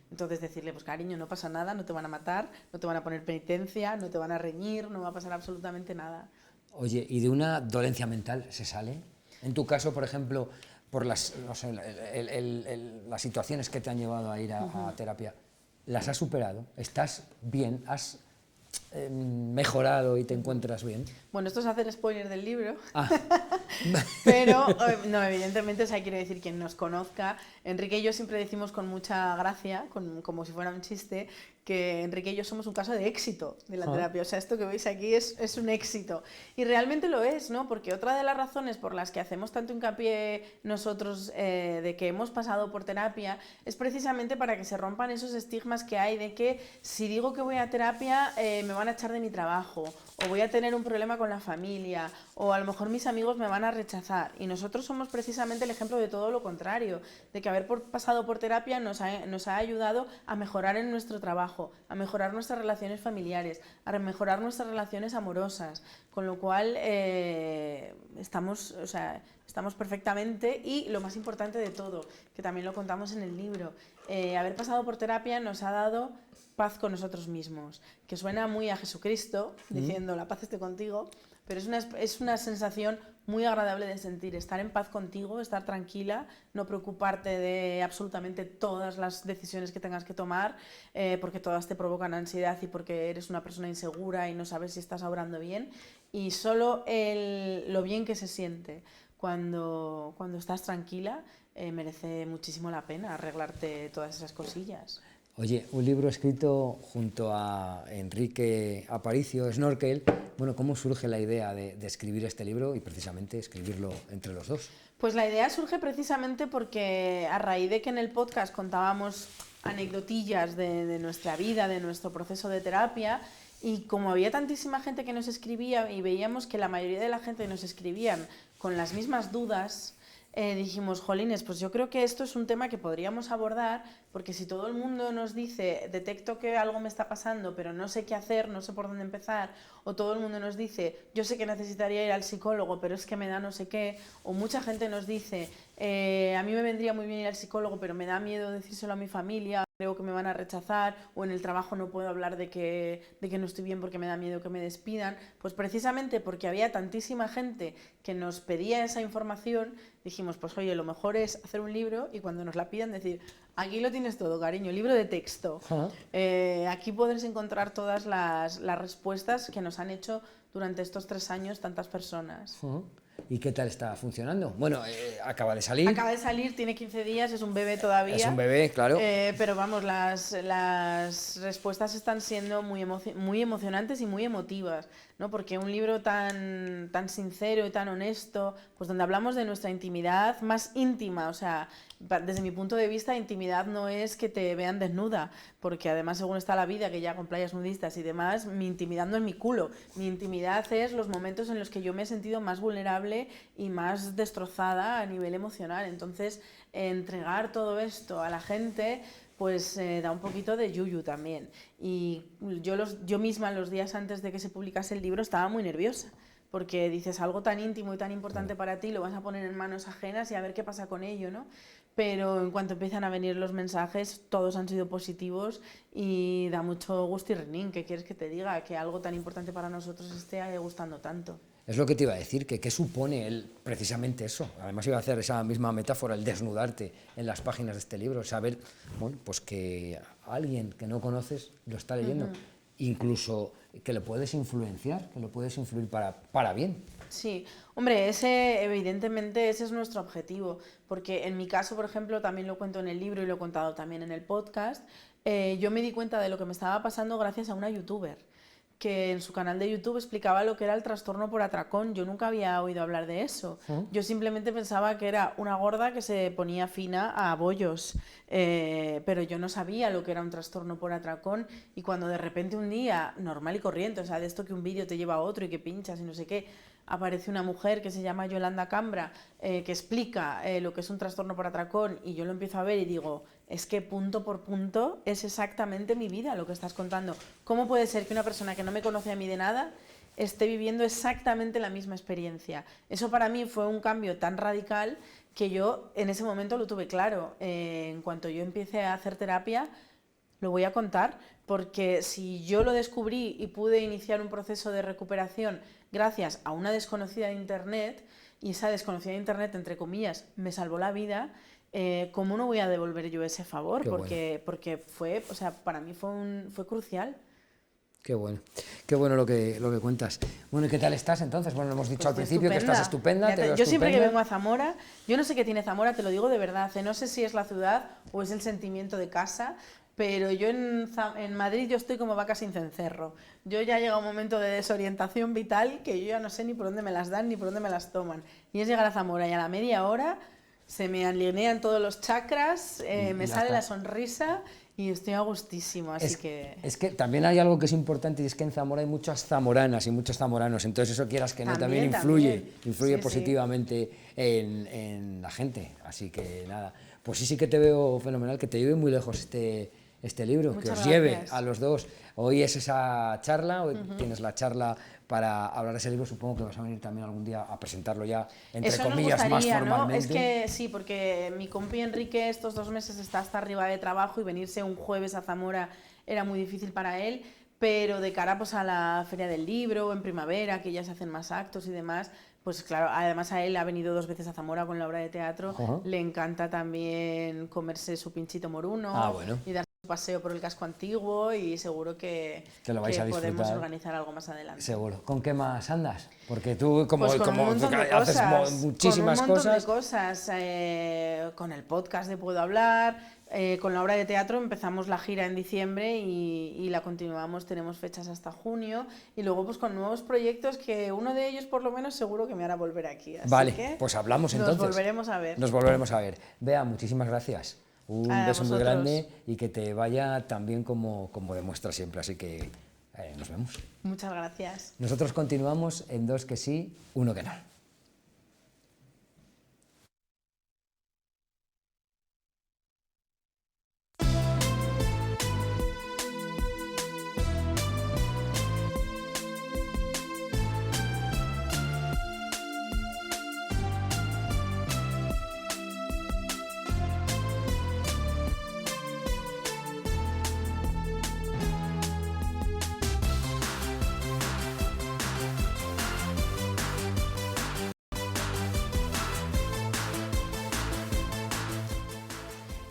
Entonces decirle, pues cariño, no pasa nada, no te van a matar, no te van a poner penitencia, no te van a reñir, no va a pasar absolutamente nada. Oye, ¿y de una dolencia mental se sale? En tu caso, por ejemplo, por las, no sé, las situaciones que te han llevado a ir a terapia, ¿las has superado? ¿Estás bien? ¿Has mejorado y te encuentras bien? Bueno, esto es hacer spoiler del libro, Ah. pero no, evidentemente, o sea, quiero decir, quien nos conozca, Enrique y yo siempre decimos con mucha gracia, como si fuera un chiste, que Enrique y yo somos un caso de éxito de la terapia. O sea, esto que veis aquí es un éxito. Y realmente lo es, ¿no? Porque otra de las razones por las que hacemos tanto hincapié nosotros de que hemos pasado por terapia es precisamente para que se rompan esos estigmas que hay de que si digo que voy a terapia me van a echar de mi trabajo, o voy a tener un problema con la familia, o a lo mejor mis amigos me van a rechazar. Y nosotros somos precisamente el ejemplo de todo lo contrario, de que haber pasado por terapia nos ha ayudado a mejorar en nuestro trabajo, a mejorar nuestras relaciones familiares, a mejorar nuestras relaciones amorosas, con lo cual estamos perfectamente. Y lo más importante de todo, que también lo contamos en el libro, haber pasado por terapia nos ha dado paz con nosotros mismos, que suena muy a Jesucristo, diciendo la paz esté contigo, pero es una sensación muy agradable de sentir, estar en paz contigo, estar tranquila, no preocuparte de absolutamente todas las decisiones que tengas que tomar, porque todas te provocan ansiedad y porque eres una persona insegura y no sabes si estás obrando bien, y solo lo bien que se siente cuando estás tranquila merece muchísimo la pena arreglarte todas esas cosillas. Oye, un libro escrito junto a Enrique Aparicio, Snorkel. Bueno, ¿cómo surge la idea de escribir este libro y precisamente escribirlo entre los dos? Pues la idea surge precisamente porque a raíz de que en el podcast contábamos anecdotillas de nuestra vida, de nuestro proceso de terapia, y como había tantísima gente que nos escribía y veíamos que la mayoría de la gente nos escribían con las mismas dudas, dijimos, jolines, pues yo creo que esto es un tema que podríamos abordar, porque si todo el mundo nos dice, detecto que algo me está pasando, pero no sé qué hacer, no sé por dónde empezar, o todo el mundo nos dice, yo sé que necesitaría ir al psicólogo, pero es que me da no sé qué, o mucha gente nos dice, a mí me vendría muy bien ir al psicólogo, pero me da miedo decírselo a mi familia, creo que me van a rechazar, o en el trabajo no puedo hablar de que no estoy bien porque me da miedo que me despidan. Pues precisamente porque había tantísima gente que nos pedía esa información, dijimos, pues oye, lo mejor es hacer un libro y cuando nos la pidan decir, aquí lo tienes todo, cariño, libro de texto. Aquí podrás encontrar todas las respuestas que nos han hecho durante estos 3 años tantas personas. ¿Y qué tal está funcionando? Bueno, acaba de salir. Acaba de salir, tiene 15 días, es un bebé todavía. Es un bebé, claro. Pero vamos, las respuestas están siendo muy emocionantes y muy emotivas, ¿no? Porque un libro tan sincero y tan honesto, pues donde hablamos de nuestra intimidad más íntima, o sea, desde mi punto de vista, intimidad no es que te vean desnuda, porque además según está la vida, que ya con playas nudistas y demás, mi intimidad no es mi culo, mi intimidad es los momentos en los que yo me he sentido más vulnerable y más destrozada a nivel emocional. Entonces, entregar todo esto a la gente pues da un poquito de yuyu también. Y yo misma los días antes de que se publicase el libro estaba muy nerviosa, porque dices algo tan íntimo y tan importante para ti, lo vas a poner en manos ajenas y a ver qué pasa con ello, ¿no? Pero en cuanto empiezan a venir los mensajes, todos han sido positivos y da mucho gusto y renín. ¿Qué quieres que te diga? Que algo tan importante para nosotros esté gustando tanto. Es lo que te iba a decir, que qué supone precisamente eso. Además iba a hacer esa misma metáfora, el desnudarte en las páginas de este libro, saber, bueno, pues que alguien que no conoces lo está leyendo, incluso que le puedes influenciar, que lo puedes influir para bien. Sí, hombre, evidentemente ese es nuestro objetivo, porque en mi caso, por ejemplo, también lo cuento en el libro y lo he contado también en el podcast, yo me di cuenta de lo que me estaba pasando gracias a una youtuber, que en su canal de YouTube explicaba lo que era el trastorno por atracón. Yo nunca había oído hablar de eso. Yo simplemente pensaba que era una gorda que se ponía fina a bollos, pero yo no sabía lo que era un trastorno por atracón, y cuando de repente un día, normal y corriente, o sea, de esto que un vídeo te lleva a otro y que pinchas y no sé qué, aparece una mujer que se llama Yolanda Cambra, que explica lo que es un trastorno por atracón, y yo lo empiezo a ver y digo, es que punto por punto es exactamente mi vida lo que estás contando. ¿Cómo puede ser que una persona que no me conoce a mí de nada esté viviendo exactamente la misma experiencia? Eso para mí fue un cambio tan radical que yo en ese momento lo tuve claro. En cuanto yo empecé a hacer terapia, lo voy a contar, porque si yo lo descubrí y pude iniciar un proceso de recuperación gracias a una desconocida de Internet, y esa desconocida de Internet, entre comillas, me salvó la vida, ¿cómo no voy a devolver yo ese favor? Porque fue, o sea, para mí fue crucial. Qué bueno lo que cuentas. Bueno, ¿y qué tal estás entonces? Bueno, hemos dicho Pues al principio que estás estupenda. Yo siempre que vengo a Zamora, yo no sé qué tiene Zamora, te lo digo de verdad, no sé si es la ciudad o es el sentimiento de casa, pero yo en Madrid yo estoy como vaca sin cencerro. Yo ya llega un momento de desorientación vital que yo ya no sé ni por dónde me las dan ni por dónde me las toman. Y es llegar a Zamora y a la media hora se me alinean todos los chakras, me sale la sonrisa y estoy a gustísimo, así que... Es que también hay algo que es importante, y es que en Zamora hay muchas zamoranas y muchos zamoranos, entonces eso, quieras que no, también influye sí, positivamente sí. En la gente, así que nada, pues sí que te veo fenomenal, que te lleve muy lejos este libro, Muchas que os gracias. lleve a los dos. Hoy es esa charla, hoy tienes la charla para hablar de ese libro, supongo que vas a venir también algún día a presentarlo ya, entre Eso comillas, nos gustaría, más formalmente. ¿no? Es que sí, porque mi compi Enrique estos 2 meses está hasta arriba de trabajo y venirse un jueves a Zamora era muy difícil para él, pero de cara pues, a la Feria del Libro, en primavera, que ya se hacen más actos y demás, pues claro, además a él ha venido 2 veces a Zamora con la obra de teatro, le encanta también comerse su pinchito moruno y darse un paseo por el casco antiguo, y seguro que lo vais a disfrutar. Podemos organizar algo más adelante. Seguro. ¿Con qué más andas? Porque tú pues con un montón de haces cosas, muchísimas con un montón cosas. de cosas, con el podcast de Puedo Hablar, con la obra de teatro empezamos la gira en diciembre y la continuamos, tenemos fechas hasta junio, y luego pues con nuevos proyectos, que uno de ellos por lo menos seguro que me hará volver aquí. Así vale, que pues hablamos entonces. Nos volveremos a ver. Nos volveremos a ver. Bea, muchísimas gracias. Un beso muy grande y que te vaya tan bien como demuestras siempre, así que nos vemos. Muchas gracias. Nosotros continuamos en 2 que sí, 1 que no.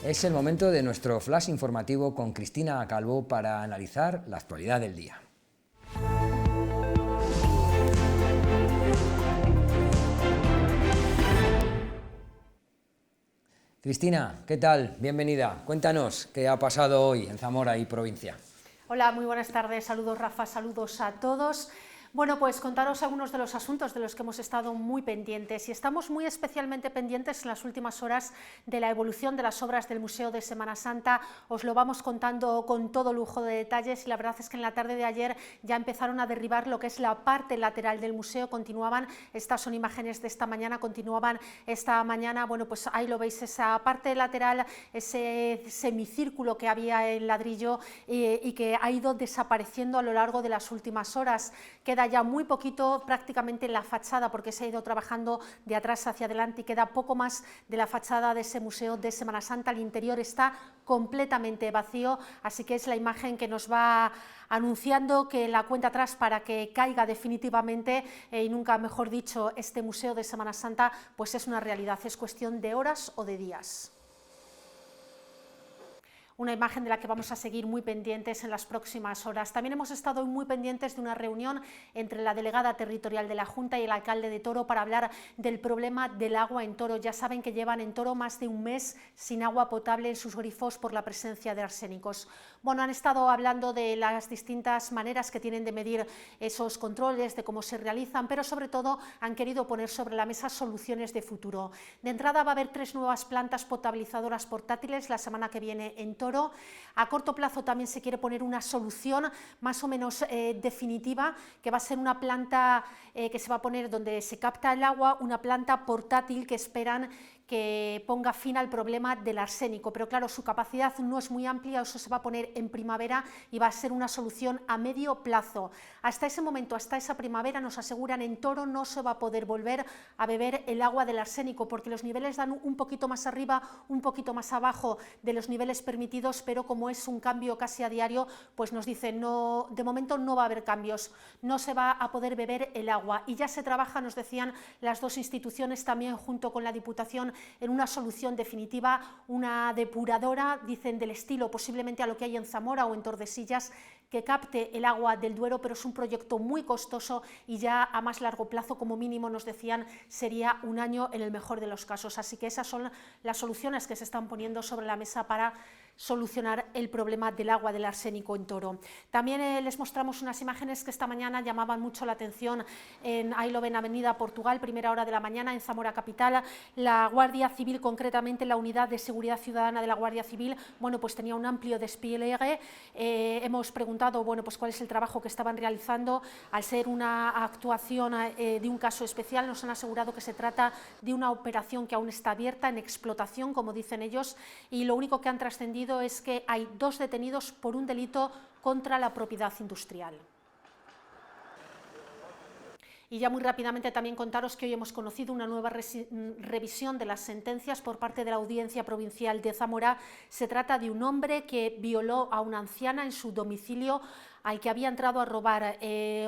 Es el momento de nuestro flash informativo con Cristina Calvo para analizar la actualidad del día. Cristina, ¿qué tal? Bienvenida. Cuéntanos qué ha pasado hoy en Zamora y provincia. Hola, muy buenas tardes. Saludos, Rafa, saludos a todos. Bueno, pues contaros algunos de los asuntos de los que hemos estado muy pendientes, y estamos muy especialmente pendientes en las últimas horas de la evolución de las obras del Museo de Semana Santa. Os lo vamos contando con todo lujo de detalles, y la verdad es que en la tarde de ayer ya empezaron a derribar lo que es la parte lateral del museo. Continuaban, estas son imágenes de esta mañana, continuaban esta mañana, bueno, pues ahí lo veis, esa parte lateral, ese semicírculo que había en ladrillo y que ha ido desapareciendo a lo largo de las últimas horas. Queda queda ya muy poquito, prácticamente la fachada, porque se ha ido trabajando de atrás hacia adelante y queda poco más de la fachada de ese museo de Semana Santa. El interior está completamente vacío, así que es la imagen que nos va anunciando que la cuenta atrás para que caiga definitivamente, y nunca mejor dicho, este museo de Semana Santa, pues es una realidad, es cuestión de horas o de días. Una imagen de la que vamos a seguir muy pendientes en las próximas horas. También hemos estado muy pendientes de una reunión entre la delegada territorial de la Junta y el alcalde de Toro para hablar del problema del agua en Toro. Ya saben que llevan en Toro más de un mes sin agua potable en sus grifos por la presencia de arsénicos. Bueno, han estado hablando de las distintas maneras que tienen de medir esos controles, de cómo se realizan, pero sobre todo han querido poner sobre la mesa soluciones de futuro. De entrada va a haber 3 nuevas plantas potabilizadoras portátiles la semana que viene en Toro. A corto plazo también se quiere poner una solución más o menos definitiva, que va a ser una planta que se va a poner donde se capta el agua, una planta portátil que esperan que ponga fin al problema del arsénico, pero claro, su capacidad no es muy amplia, eso se va a poner en primavera y va a ser una solución a medio plazo. Hasta ese momento, hasta esa primavera, nos aseguran, en Toro no se va a poder volver a beber el agua del arsénico, porque los niveles dan un poquito más arriba, un poquito más abajo de los niveles permitidos, pero como es un cambio casi a diario, pues nos dicen, no, de momento no va a haber cambios, no se va a poder beber el agua. Y ya se trabaja, nos decían las dos instituciones, también junto con la Diputación, en una solución definitiva, una depuradora, dicen, del estilo posiblemente a lo que hay en Zamora o en Tordesillas, que capte el agua del Duero, pero es un proyecto muy costoso y ya a más largo plazo, como mínimo, nos decían, sería un año en el mejor de los casos. Así que esas son las soluciones que se están poniendo sobre la mesa para solucionar el problema del agua del arsénico en Toro. También les mostramos unas imágenes que esta mañana llamaban mucho la atención en Ailoven, Avenida Portugal, primera hora de la mañana, en Zamora capital. La Guardia Civil, concretamente la Unidad de Seguridad Ciudadana de la Guardia Civil, bueno, pues tenía un amplio despliegue. Hemos preguntado, bueno, pues cuál es el trabajo que estaban realizando. Al ser una actuación de un caso especial, nos han asegurado que se trata de una operación que aún está abierta, en explotación, como dicen ellos, y lo único que han trascendido es que hay 2 detenidos por un delito contra la propiedad industrial. Y ya muy rápidamente también contaros que hoy hemos conocido una nueva revisión de las sentencias por parte de la Audiencia Provincial de Zamora. Se trata de un hombre que violó a una anciana en su domicilio al que había entrado a robar.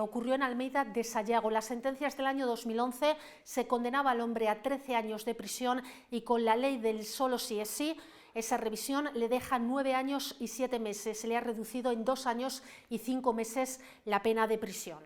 Ocurrió en Almeida de Sayago. Las sentencias del año 2011 se condenaba al hombre a 13 años de prisión y con la ley del solo sí es sí, esa revisión le deja 9 años y 7 meses. Se le ha reducido en 2 años y 5 meses la pena de prisión.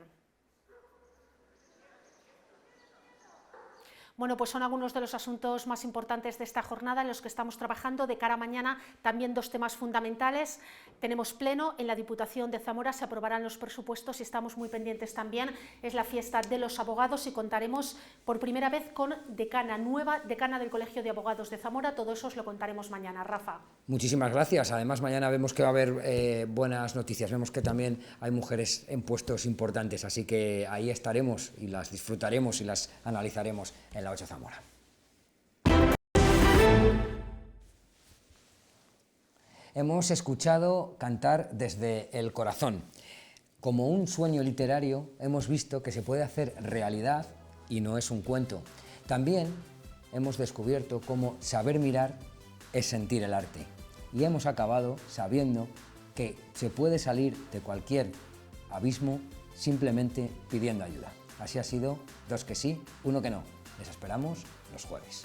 Bueno, pues son algunos de los asuntos más importantes de esta jornada en los que estamos trabajando. De cara a mañana, también 2 temas fundamentales. Tenemos pleno en la Diputación de Zamora, se aprobarán los presupuestos y estamos muy pendientes también. Es la fiesta de los abogados y contaremos por primera vez con decana nueva, decana del Colegio de Abogados de Zamora. Todo eso os lo contaremos mañana. Rafa. Muchísimas gracias. Además, mañana vemos que va a haber buenas noticias. Vemos que también hay mujeres en puestos importantes, así que ahí estaremos y las disfrutaremos y las analizaremos en la 8 Zamora. Hemos escuchado cantar desde el corazón. Como un sueño literario, hemos visto que se puede hacer realidad y no es un cuento. También hemos descubierto cómo saber mirar es sentir el arte. Y hemos acabado sabiendo que se puede salir de cualquier abismo simplemente pidiendo ayuda. Así ha sido, 2 que sí, 1 que no. Les esperamos los jueves.